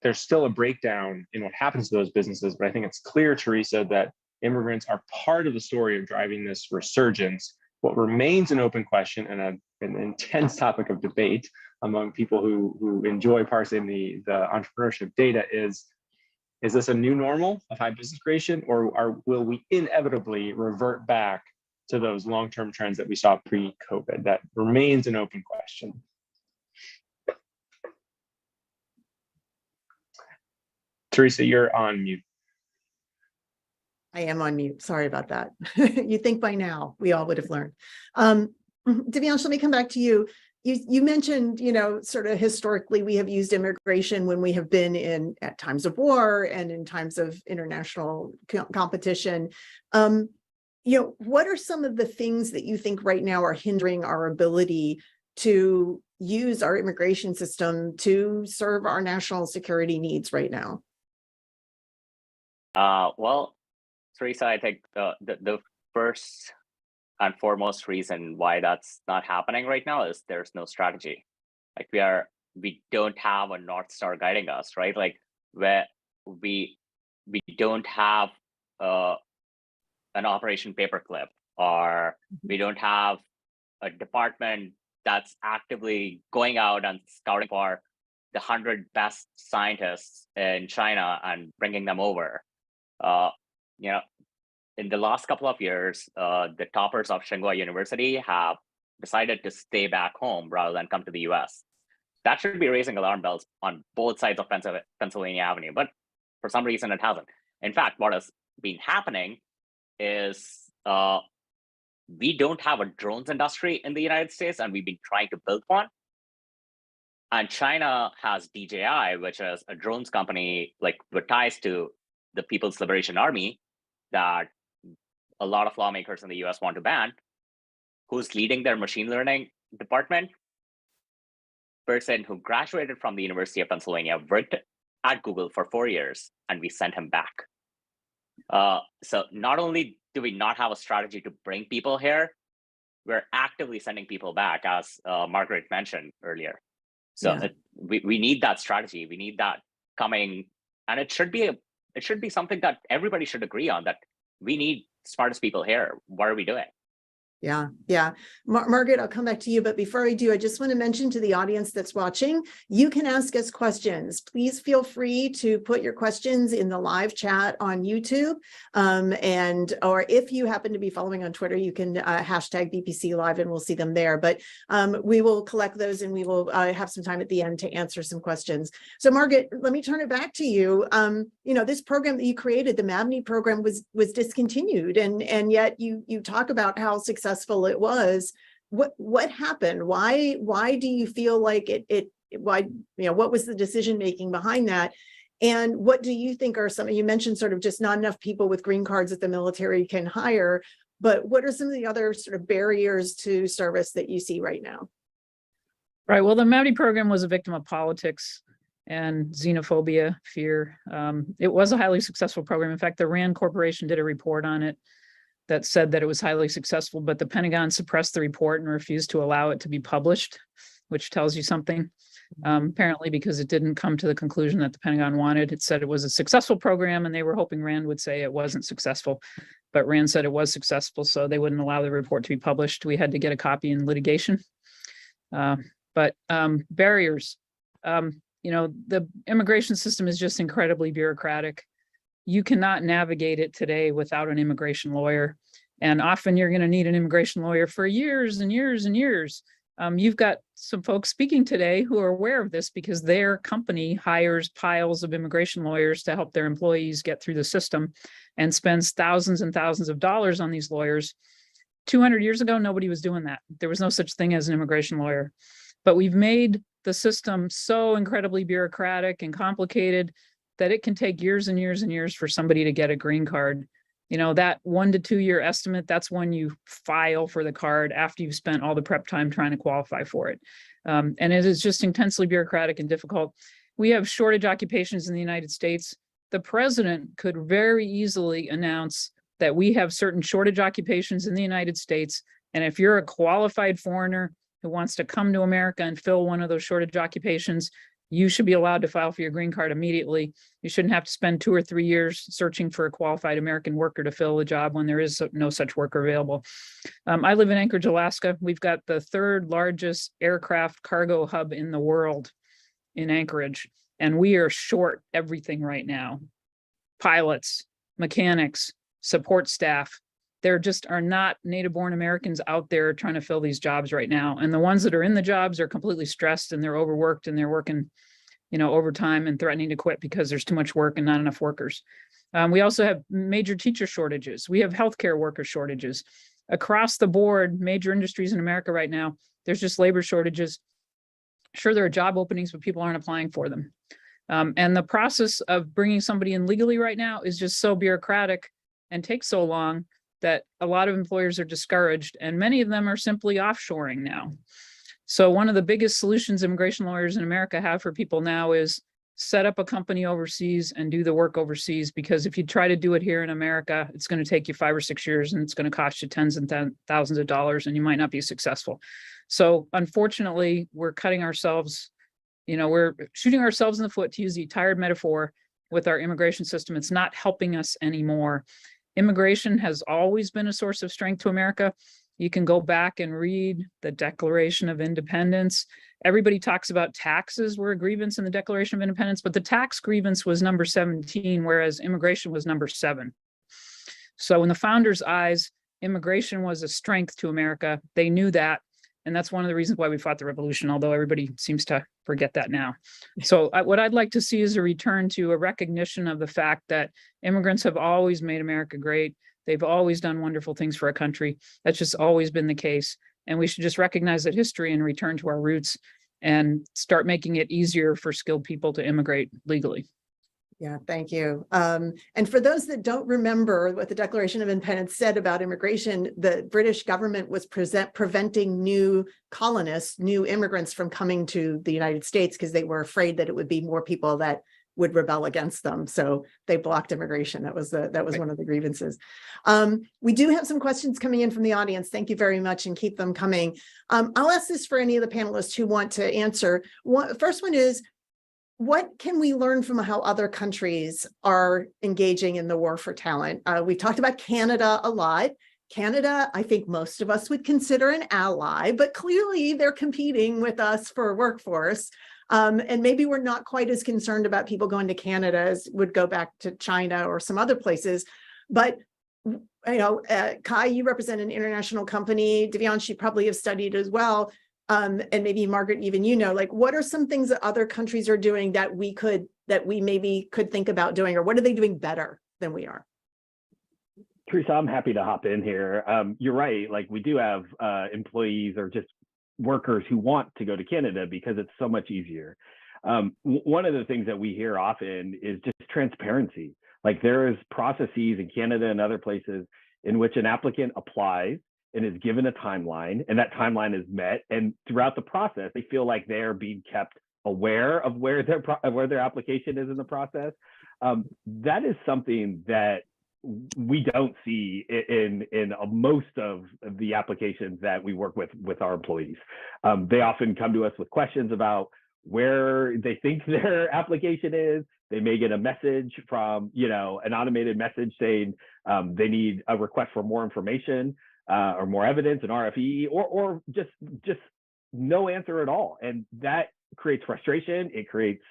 There's still a breakdown in what happens to those businesses, but I think it's clear, Teresa, that immigrants are part of the story of driving this resurgence. What remains an open question and an intense topic of debate among people who enjoy parsing the entrepreneurship data is this a new normal of high business creation, or will we inevitably revert back to those long-term trends that we saw pre-COVID? That remains an open question. Teresa, you're on mute. I am on mute. Sorry about that. You'd think by now we all would have learned. Devyansh, let me come back to you. You mentioned, sort of historically, we have used immigration when we have been at times of war and in times of international competition. What are some of the things that you think right now are hindering our ability to use our immigration system to serve our national security needs right now? Well, Teresa, I think the first and foremost reason why that's not happening right now is there's no strategy. Like we don't have a North Star guiding us, right? Like where we don't have an Operation Paperclip, or we don't have a department that's actively going out and scouting for the 100 best scientists in China and bringing them over. In the last couple of years, the toppers of Tsinghua University have decided to stay back home rather than come to the US. That should be raising alarm bells on both sides of Pennsylvania Avenue, but for some reason it hasn't. In fact, what has been happening is we don't have a drones industry in the United States, and we've been trying to build one. And China has DJI, which is a drones company with ties to the People's Liberation Army that a lot of lawmakers in the US want to ban, who's leading their machine learning department? Person who graduated from the University of Pennsylvania, worked at Google for 4 years, and we sent him back. So not only do we not have a strategy to bring people here, we're actively sending people back, as Margaret mentioned earlier. So we need that strategy. We need that coming, and it should be something that everybody should agree on, that we need smartest people here. What are we doing? Yeah. Margaret, I'll come back to you. But before I do, I just want to mention to the audience that's watching, you can ask us questions. Please feel free to put your questions in the live chat on YouTube. Or if you happen to be following on Twitter, you can hashtag BPC Live and we'll see them there. But we will collect those and we will have some time at the end to answer some questions. So Margaret, let me turn it back to you. This program that you created, the MABNY program, was discontinued, and yet you talk about how successful it was. What happened? Why do you feel like what was the decision making behind that? And what do you think are some, you mentioned sort of just not enough people with green cards that the military can hire, but what are some of the other sort of barriers to service that you see right now? Right. Well, the MABNY program was a victim of politics and xenophobia, fear. It was a highly successful program. In fact, the RAND Corporation did a report on it that said that it was highly successful, but the Pentagon suppressed the report and refused to allow it to be published, which tells you something. Apparently, because it didn't come to the conclusion that the Pentagon wanted. It said it was a successful program, and they were hoping RAND would say it wasn't successful. But RAND said it was successful, so they wouldn't allow the report to be published. We had to get a copy in litigation. Barriers. The immigration system is just incredibly bureaucratic. You cannot navigate it today without an immigration lawyer. And often you're going to need an immigration lawyer for years and years and years. You've got some folks speaking today who are aware of this because their company hires piles of immigration lawyers to help their employees get through the system and spends thousands and thousands of dollars on these lawyers. 200 years ago, nobody was doing that. There was no such thing as an immigration lawyer. But we've made the system so incredibly bureaucratic and complicated that it can take years and years and years for somebody to get a green card. That 1 to 2 year estimate, that's when you file for the card after you've spent all the prep time trying to qualify for it. And it is just intensely bureaucratic and difficult. We have shortage occupations in the United States. The president could very easily announce that we have certain shortage occupations in the United States. And if you're a qualified foreigner who wants to come to America and fill one of those shortage occupations, you should be allowed to file for your green card immediately. You shouldn't have to spend 2 or 3 years searching for a qualified American worker to fill a job when there is no such worker available. I live in Anchorage, Alaska. We've got the 3rd largest aircraft cargo hub in the world in Anchorage, and we are short everything right now. Pilots, mechanics, support staff. There just are not native-born Americans out there trying to fill these jobs right now. And the ones that are in the jobs are completely stressed and they're overworked and they're working, overtime and threatening to quit because there's too much work and not enough workers. We also have major teacher shortages. We have healthcare worker shortages. Across the board, major industries in America right now, there's just labor shortages. Sure, there are job openings, but people aren't applying for them. And the process of bringing somebody in legally right now is just so bureaucratic and takes so long that a lot of employers are discouraged, and many of them are simply offshoring now. So one of the biggest solutions immigration lawyers in America have for people now is set up a company overseas and do the work overseas, because if you try to do it here in America, it's going to take you 5 or 6 years and it's going to cost you tens and thousands of dollars and you might not be successful. So unfortunately, we're cutting ourselves, we're shooting ourselves in the foot, to use the tired metaphor, with our immigration system. It's not helping us anymore. Immigration has always been a source of strength to America. You can go back and read the Declaration of Independence. Everybody talks about taxes were a grievance in the Declaration of Independence, but the tax grievance was number 17, whereas immigration was number 7. So in the founders' eyes, immigration was a strength to America. They knew that. And that's one of the reasons why we fought the revolution, although everybody seems to forget that now. So what I'd like to see is a return to a recognition of the fact that immigrants have always made America great. They've always done wonderful things for our country. That's just always been the case. And we should just recognize that history and return to our roots and start making it easier for skilled people to immigrate legally. Yeah, thank you. And for those that don't remember what the Declaration of Independence said about immigration, the British government was preventing new colonists, new immigrants from coming to the United States because they were afraid that it would be more people that would rebel against them. So they blocked immigration. That was one of the grievances. We do have some questions coming in from the audience. Thank you very much, and keep them coming. I'll ask this for any of the panelists who want to answer. First one is, what can we learn from how other countries are engaging in the war for talent? We've talked about Canada a lot. Canada, I think most of us would consider an ally, but clearly they're competing with us for a workforce. And maybe we're not quite as concerned about people going to Canada as would go back to China or some other places. But Kai, you represent an international company. Divyansh, you probably have studied as well. And maybe Margaret, even like, what are some things that other countries are doing that we maybe could think about doing, or what are they doing better than we are? Teresa, I'm happy to hop in here. You're right. Like, we do have employees or just workers who want to go to Canada because it's so much easier. One of the things that we hear often is just transparency. Like, there is processes in Canada and other places in which an applicant applies and is given a timeline, and that timeline is met. And throughout the process, they feel like they're being kept aware of where their application is in the process. That is something that we don't see in most of the applications that we work with our employees. They often come to us with questions about where they think their application is. They may get a message from, an automated message saying they need a request for more information or more evidence, an RFE, or just no answer at all. And that creates frustration. It creates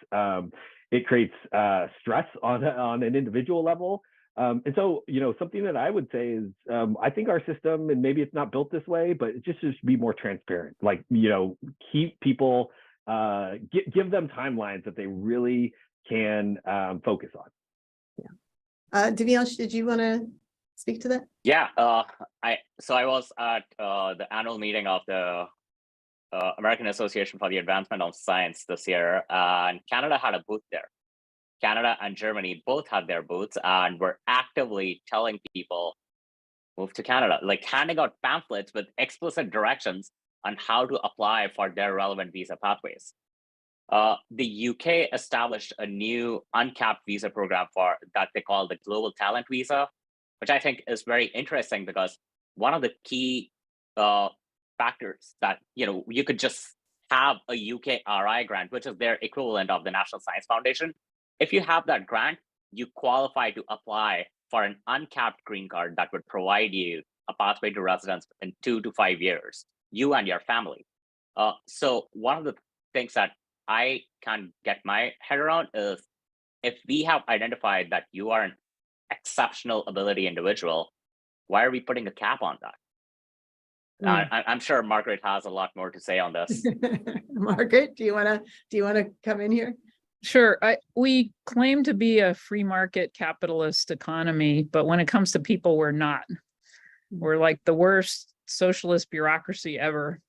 stress on an individual level. And so, something that I would say is, I think our system, and maybe it's not built this way, but it just be more transparent. Like, keep people, give them timelines that they really can focus on. Yeah. Divyansh, did you want to speak to that? Yeah. I was at the annual meeting of the American Association for the Advancement of Science this year, and Canada had a booth there. Canada and Germany both had their booths and were actively telling people, move to Canada, like handing out pamphlets with explicit directions on how to apply for their relevant visa pathways. The UK established a new uncapped visa program that they call the Global Talent Visa, which I think is very interesting because one of the key factors that, you could just have a UK RI grant, which is their equivalent of the National Science Foundation. If you have that grant, you qualify to apply for an uncapped green card that would provide you a pathway to residence in 2 to 5 years, you and your family. So one of the things that I can get my head around is, if we have identified that you are an exceptional ability individual, why are we putting a cap on that? I'm sure Margaret has a lot more to say on this. Margaret, do you want to come in here? Sure. We claim to be a free market capitalist economy, but when it comes to people, we're not. We're like the worst socialist bureaucracy ever.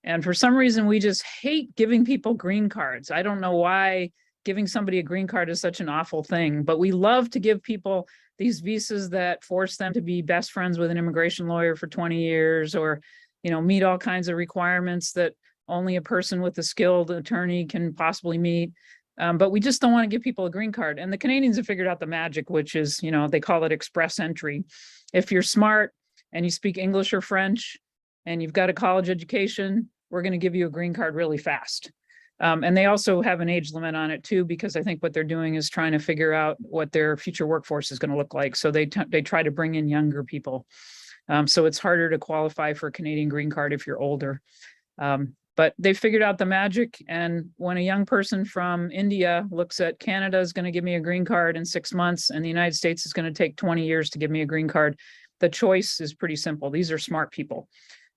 And for some reason, we just hate giving people green cards. I don't know why giving somebody a green card is such an awful thing, but we love to give people these visas that force them to be best friends with an immigration lawyer for 20 years, or, meet all kinds of requirements that only a person with a skilled attorney can possibly meet. But we just don't want to give people a green card. And the Canadians have figured out the magic, which is, they call it express entry. If you're smart and you speak English or French and you've got a college education, we're going to give you a green card really fast. And they also have an age limit on it too, because I think what they're doing is trying to figure out what their future workforce is going to look like. So they try to bring in younger people. So it's harder to qualify for a Canadian green card if you're older. But they figured out the magic. And when a young person from India looks at Canada is going to give me a green card in 6 months, and the United States is going to take 20 years to give me a green card, the choice is pretty simple. These are smart people,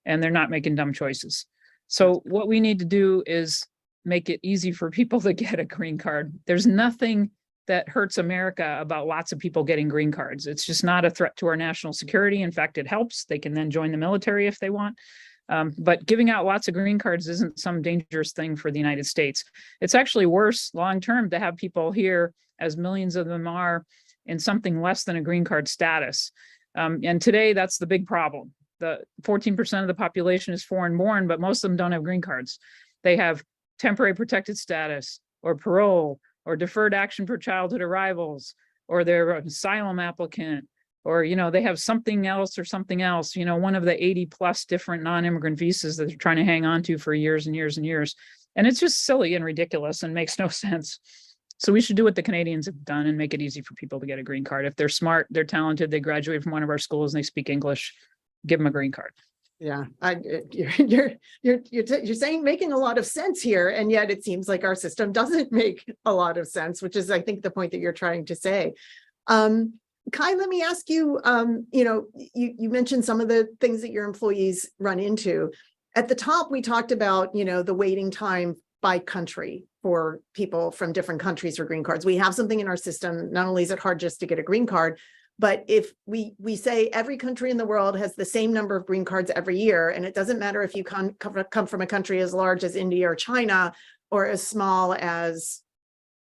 and they're not making dumb choices. So what we need to do is make it easy for people to get a green card. There's nothing that hurts America about lots of people getting green cards. It's just not a threat to our national security. In fact, it helps. They can then join the military if they want. But giving out lots of green cards isn't some dangerous thing for the United States. It's actually worse long-term to have people here as millions of them are in something less than a green card status. And today, that's the big problem. The 14% of the population is foreign born, but most of them don't have green cards. They have temporary protected status or parole or deferred action for childhood arrivals, or they're an asylum applicant, or, they have something else or something else, one of the 80 plus different non-immigrant visas that they're trying to hang on to for years and years and years. And it's just silly and ridiculous and makes no sense. So we should do what the Canadians have done and make it easy for people to get a green card. If they're smart, they're talented, they graduate from one of our schools and they speak English, give them a green card. Yeah, you're saying making a lot of sense here, and yet it seems like our system doesn't make a lot of sense, which is, I think, the point that you're trying to say. Kai, let me ask you, you mentioned some of the things that your employees run into. At the top, we talked about, the waiting time by country for people from different countries for green cards. We have something in our system. Not only is it hard just to get a green card, but if we say every country in the world has the same number of green cards every year, and it doesn't matter if you come from a country as large as India or China, or as small as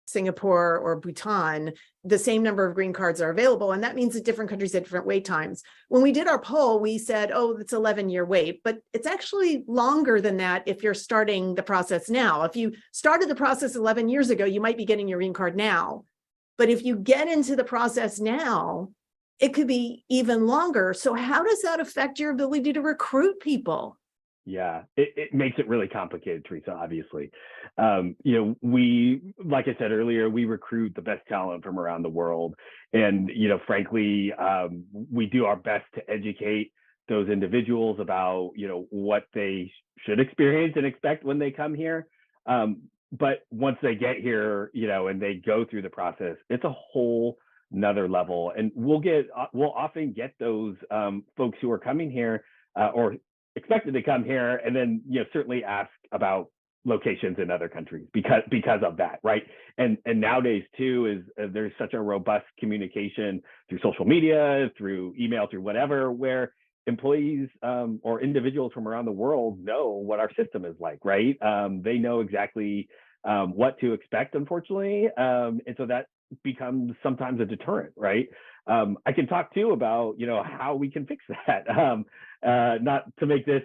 Singapore or Bhutan, the same number of green cards are available. And that means that different countries have different wait times. When we did our poll, we said, oh, it's 11-year wait, but it's actually longer than that if you're starting the process now. If you started the process 11 years ago, you might be getting your green card now. But if you get into the process now, it could be even longer. So how does that affect your ability to recruit people? Yeah, it makes it really complicated, Teresa, obviously. We, like I said earlier, we recruit the best talent from around the world. And, frankly, we do our best to educate those individuals about, what they should experience and expect when they come here. But once they get here, and they go through the process, it's a whole nother level. And we'll often get those folks who are coming here or expected to come here, and then certainly ask about locations in other countries because of that, right? And nowadays too is there's such a robust communication through social media, through email, through whatever, where employees or individuals from around the world know what our system is like, right? They know exactly what to expect, unfortunately, and so that becomes sometimes a deterrent, right? I can talk too about how we can fix that. Not to make this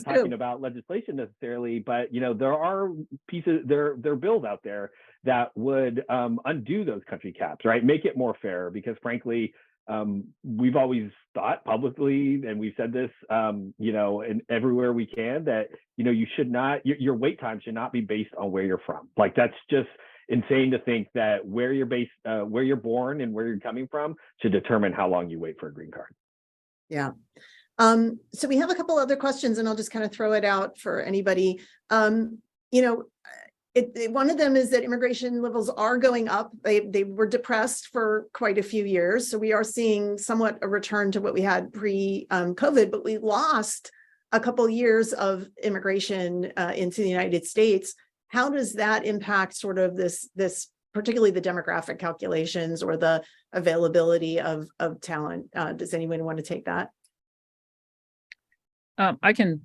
talking about legislation necessarily, but there are pieces, there are bills out there that would undo those country caps, right? Make it more fair, because frankly, we've always thought publicly, and we've said this, and everywhere we can, that you should not, your wait time should not be based on where you're from. Like, that's just insane to think that where you're based, where you're born and where you're coming from should determine how long you wait for a green card. Yeah. So we have a couple other questions, and I'll just kind of throw it out for anybody. One of them is that immigration levels are going up. They were depressed for quite a few years. So we are seeing somewhat a return to what we had pre-COVID, but we lost a couple years of immigration into the United States. How does that impact sort of this particularly the demographic calculations or the availability of talent? Does anyone want to take that? I can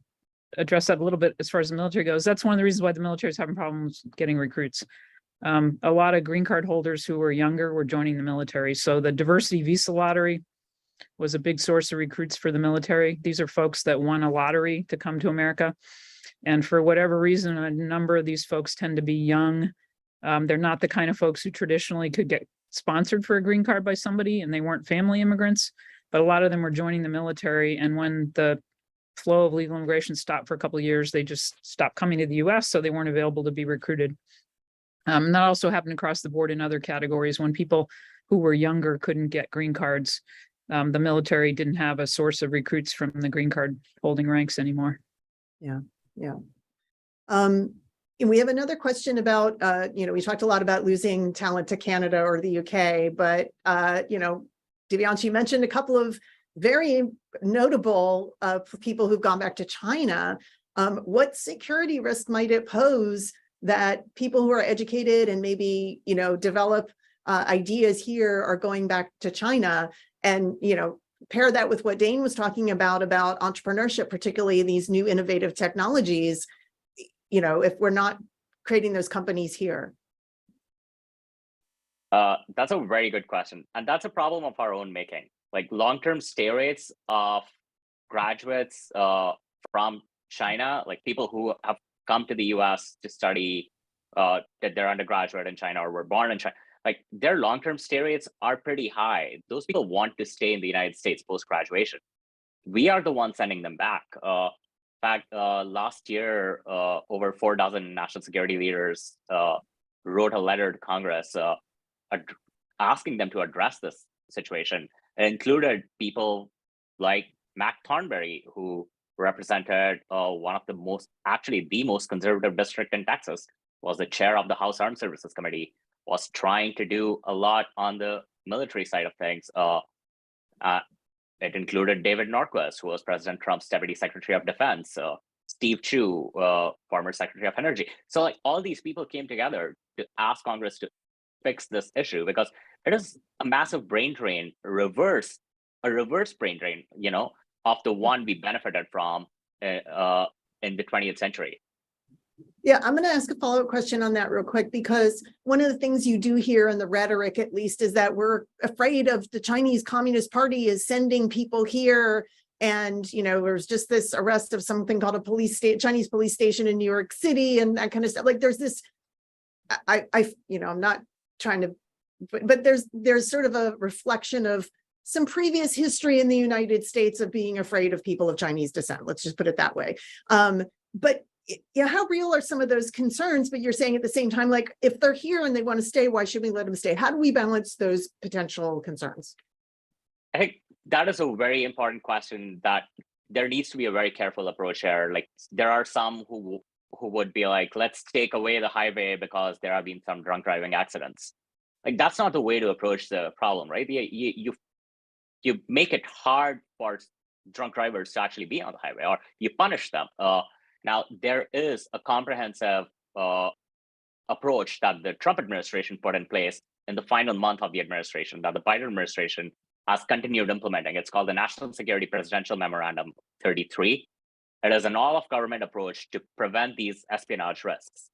address that a little bit as far as the military goes. That's one of the reasons why the military is having problems getting recruits. A lot of green card holders who were younger were joining the military. So the diversity visa lottery was a big source of recruits for the military. These are folks that won a lottery to come to America. And for whatever reason, a number of these folks tend to be young. They're not the kind of folks who traditionally could get sponsored for a green card by somebody, and they weren't family immigrants, but a lot of them were joining the military. And when the flow of legal immigration stopped for a couple of years, they just stopped coming to the US, so they weren't available to be recruited. And that also happened across the board in other categories. When people who were younger couldn't get green cards, the military didn't have a source of recruits from the green card holding ranks anymore. Yeah. And we have another question about, we talked a lot about losing talent to Canada or the UK, but, Divyansh, you mentioned a couple of very notable people who've gone back to China. What security risk might it pose that people who are educated and maybe, develop ideas here are going back to China? And, pair that with what Dane was talking about entrepreneurship, particularly these new innovative technologies, if we're not creating those companies here. That's a very good question. And that's a problem of our own making. Like long-term stay rates of graduates from China, like people who have come to the US to study, that they're undergraduate in China or were born in China, like their long-term stay rates are pretty high. Those people want to stay in the United States post-graduation. We are the ones sending them back. In fact, last year, over 4 dozen national security leaders wrote a letter to Congress asking them to address this situation. It included people like Mac Thornberry, who represented one of the most, actually the most conservative district in Texas, was the chair of the House Armed Services Committee, was trying to do a lot on the military side of things. It included David Norquist, who was President Trump's Deputy Secretary of Defense, Steve Chu, former Secretary of Energy. So like all these people came together to ask Congress to fix this issue because it is a massive brain drain, a reverse brain drain, you know, of the one we benefited from in the 20th century. Yeah, I'm going to ask a follow-up question on that real quick, because one of the things you do hear in the rhetoric, at least, is that we're afraid of the Chinese Communist Party is sending people here. And, you know, there's just this arrest of something called a Chinese police station in New York City and that kind of stuff. Like there's this, you know, I'm not trying to, but there's sort of a reflection of some previous history in the United States of being afraid of people of Chinese descent. Let's just put it that way. But yeah, how real are some of those concerns? But you're saying at the same time, like if they're here and they want to stay, why should we let them stay? How do we balance those potential concerns? I think that is a very important question that there needs to be a very careful approach here. Like there are some who would be like, let's take away the highway because there have been some drunk driving accidents. Like that's not the way to approach the problem, right? You make it hard for drunk drivers to actually be on the highway, or you punish them. Now, there is a comprehensive approach that the Trump administration put in place in the final month of the administration that the Biden administration has continued implementing. It's called the National Security Presidential Memorandum 33. It is an all-of-government approach to prevent these espionage risks.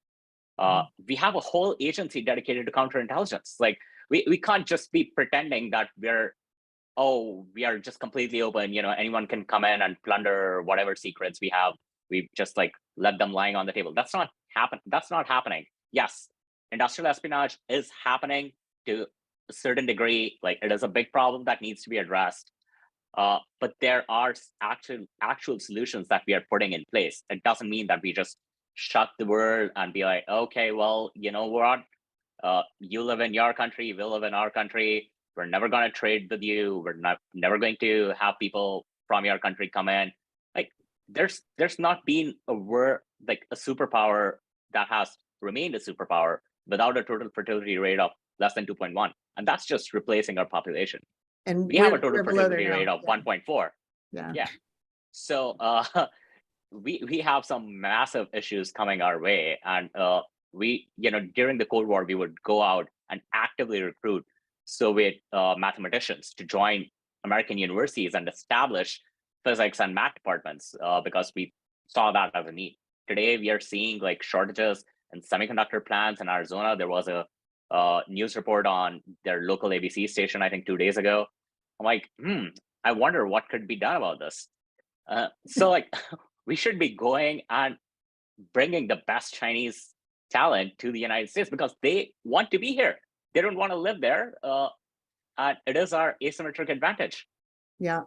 We have a whole agency dedicated to counterintelligence. Like, we can't just be pretending that we are just completely open, you know, anyone can come in and plunder whatever secrets we have. We just like let them lying on the table. That's not happening. Yes, industrial espionage is happening to a certain degree. Like it is a big problem that needs to be addressed. But there are actual solutions that we are putting in place. It doesn't mean that we just shut the world and be like, okay, well, you know what? You live in your country, we live in our country. We're never going to trade with you. We're never going to have people from your country come in. Like there's not been a superpower that has remained a superpower without a total fertility rate of less than 2.1. And that's just replacing our population. And we have a total fertility rate of 1.4. Yeah. So we have some massive issues coming our way. And we, you know, during the Cold War, we would go out and actively recruit Soviet mathematicians to join American universities and establish physics and math departments because we saw that as a need. Today, we are seeing like shortages in semiconductor plants in Arizona. There was a news report on their local ABC station, I think 2 days ago. I'm like, I wonder what could be done about this. So like, we should be going and bringing the best Chinese talent to the United States because they want to be here. They don't want to live there. And it is our asymmetric advantage. Yeah.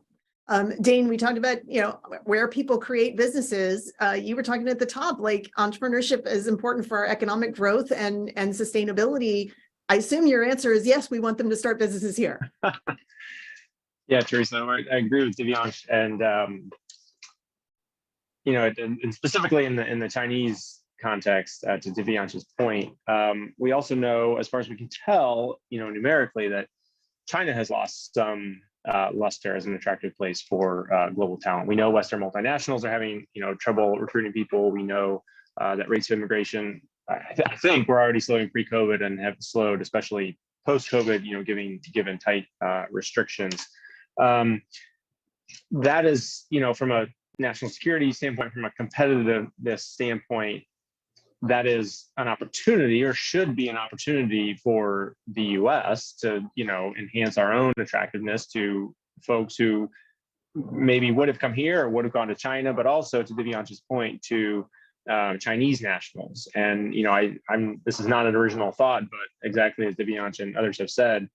Dane, we talked about, you know, where people create businesses. You were talking at the top, like entrepreneurship is important for our economic growth and sustainability. I assume your answer is yes, we want them to start businesses here. Yeah, Teresa, I agree with Divyansh, and you know, and specifically in the Chinese context, to Divyansh's point, we also know, as far as we can tell, you know, numerically, that China has lost some luster as an attractive place for global talent. We know Western multinationals are having, you know, trouble recruiting people. We know that rates of immigration, I think, were already slowing pre-COVID and have slowed, especially post-COVID, you know, given tight restrictions. That is, you know, from a national security standpoint, from a competitiveness standpoint, that is an opportunity, or should be an opportunity, for the U.S. to, enhance our own attractiveness to folks who maybe would have come here or would have gone to China, but also, to Divyansh's point, to Chinese nationals. And this is not an original thought, but exactly as Divyansh and others have said,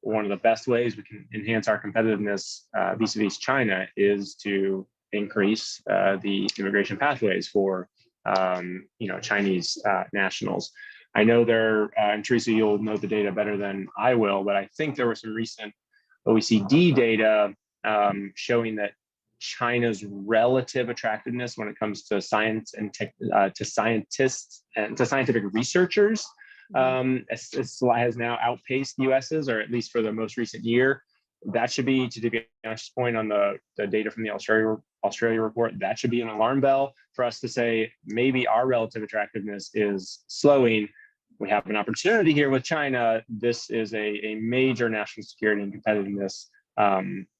one of the best ways we can enhance our competitiveness vis-a-vis China is to increase the immigration pathways for Chinese nationals. I know and Teresa, you'll know the data better than I will, but I think there was some recent OECD data showing that China's relative attractiveness when it comes to science and to scientists and to scientific researchers has now outpaced the US's, or at least for the most recent year. That should be, to Divyansh's point on the data from the Australia report, that should be an alarm bell for us to say maybe our relative attractiveness is slowing. We have an opportunity here with China. This is a major national security and competitiveness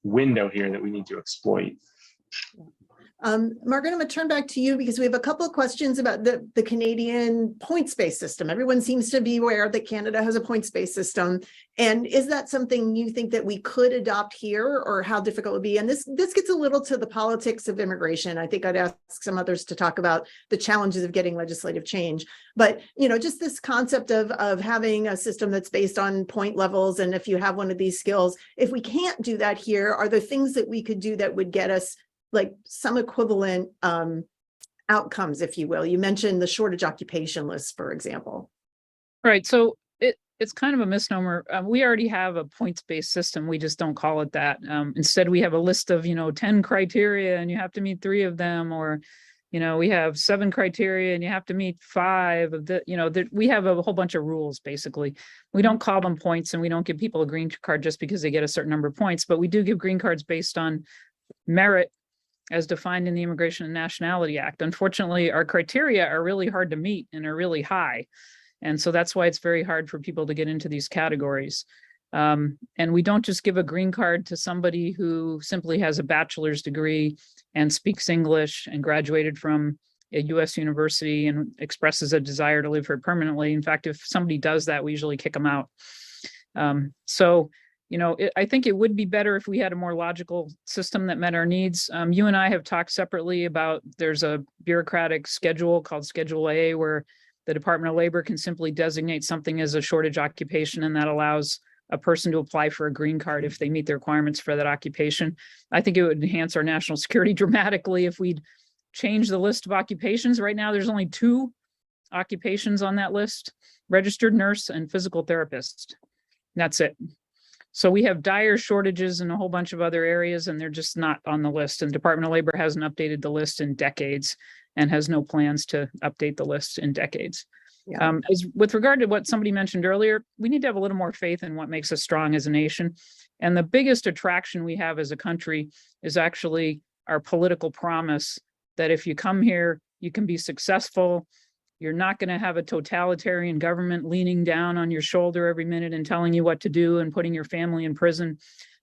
window here that we need to exploit. Margaret, I'm going to turn back to you because we have a couple of questions about the Canadian points-based system. Everyone seems to be aware that Canada has a points-based system. And is that something you think that we could adopt here, or how difficult it would be? And this gets a little to the politics of immigration. I think I'd ask some others to talk about the challenges of getting legislative change. But, just this concept of having a system that's based on point levels. And if you have one of these skills, if we can't do that here, are there things that we could do that would get us like some equivalent outcomes, if you will? You mentioned the shortage occupation list, for example. Right. So it's kind of a misnomer. We already have a points-based system. We just don't call it that. Instead, we have a list of, 10 criteria and you have to meet 3 of them, or, we have 7 criteria and you have to meet 5 of the, we have a whole bunch of rules, basically. We don't call them points, and we don't give people a green card just because they get a certain number of points, but we do give green cards based on merit as defined in the Immigration and Nationality Act. Unfortunately, our criteria are really hard to meet and are really high. And so that's why it's very hard for people to get into these categories. And we don't just give a green card to somebody who simply has a bachelor's degree and speaks English and graduated from a US university and expresses a desire to live here permanently. In fact, if somebody does that, we usually kick them out. I think it would be better if we had a more logical system that met our needs. You and I have talked separately about, there's a bureaucratic schedule called Schedule A, where the Department of Labor can simply designate something as a shortage occupation, and that allows a person to apply for a green card if they meet the requirements for that occupation. I think it would enhance our national security dramatically if we'd change the list of occupations. Right now, there's only 2 occupations on that list: registered nurse and physical therapist. That's it. So we have dire shortages in a whole bunch of other areas, and they're just not on the list. And the Department of Labor hasn't updated the list in decades and has no plans to update the list in decades. Yeah. With regard to what somebody mentioned earlier, we need to have a little more faith in what makes us strong as a nation. And the biggest attraction we have as a country is actually our political promise that if you come here, you can be successful. You're not going to have a totalitarian government leaning down on your shoulder every minute and telling you what to do and putting your family in prison.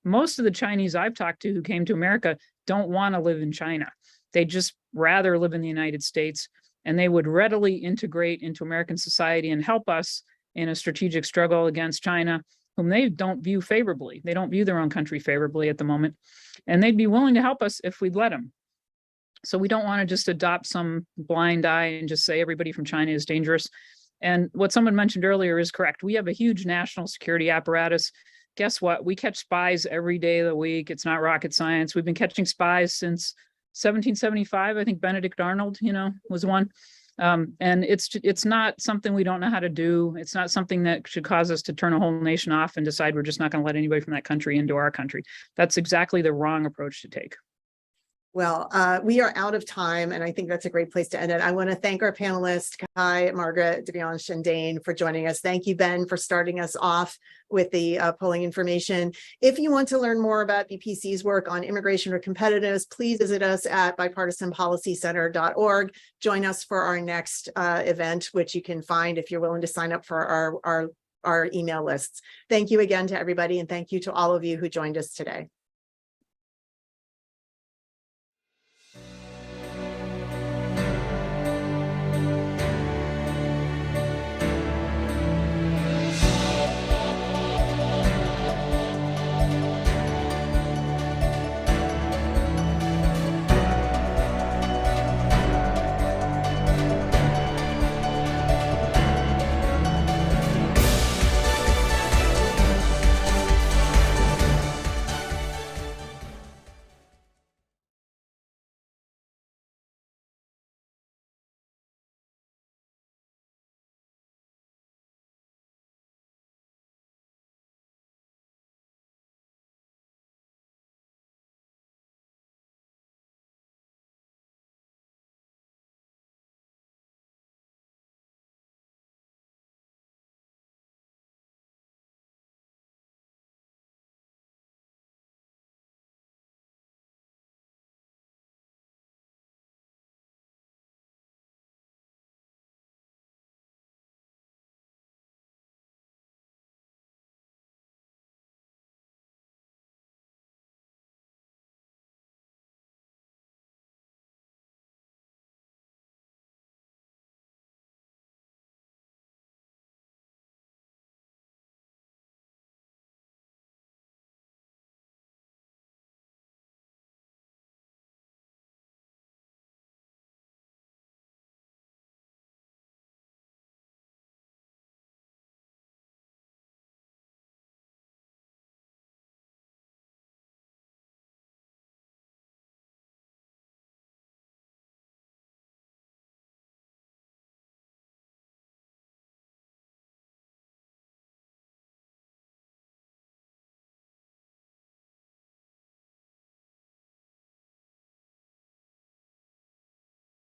Most of the Chinese I've talked to who came to America don't want to live in China. They just rather live in the United States, and they would readily integrate into American society and help us in a strategic struggle against China, whom they don't view favorably. They don't view their own country favorably at the moment, and they'd be willing to help us if we'd let them. So we don't want to just adopt some blind eye and just say everybody from China is dangerous. And what someone mentioned earlier is correct. We have a huge national security apparatus. Guess what? We catch spies every day of the week. It's not rocket science. We've been catching spies since 1775. I think Benedict Arnold, was one. And it's not something we don't know how to do. It's not something that should cause us to turn a whole nation off and decide we're just not going to let anybody from that country into our country. That's exactly the wrong approach to take. Well, we are out of time, and I think that's a great place to end it. I want to thank our panelists, Kai, Margaret, Divyansh, and Dane, for joining us. Thank you, Ben, for starting us off with the polling information. If you want to learn more about BPC's work on immigration or competitiveness, please visit us at bipartisanpolicycenter.org. Join us for our next event, which you can find if you're willing to sign up for our email lists. Thank you again to everybody, and thank you to all of you who joined us today.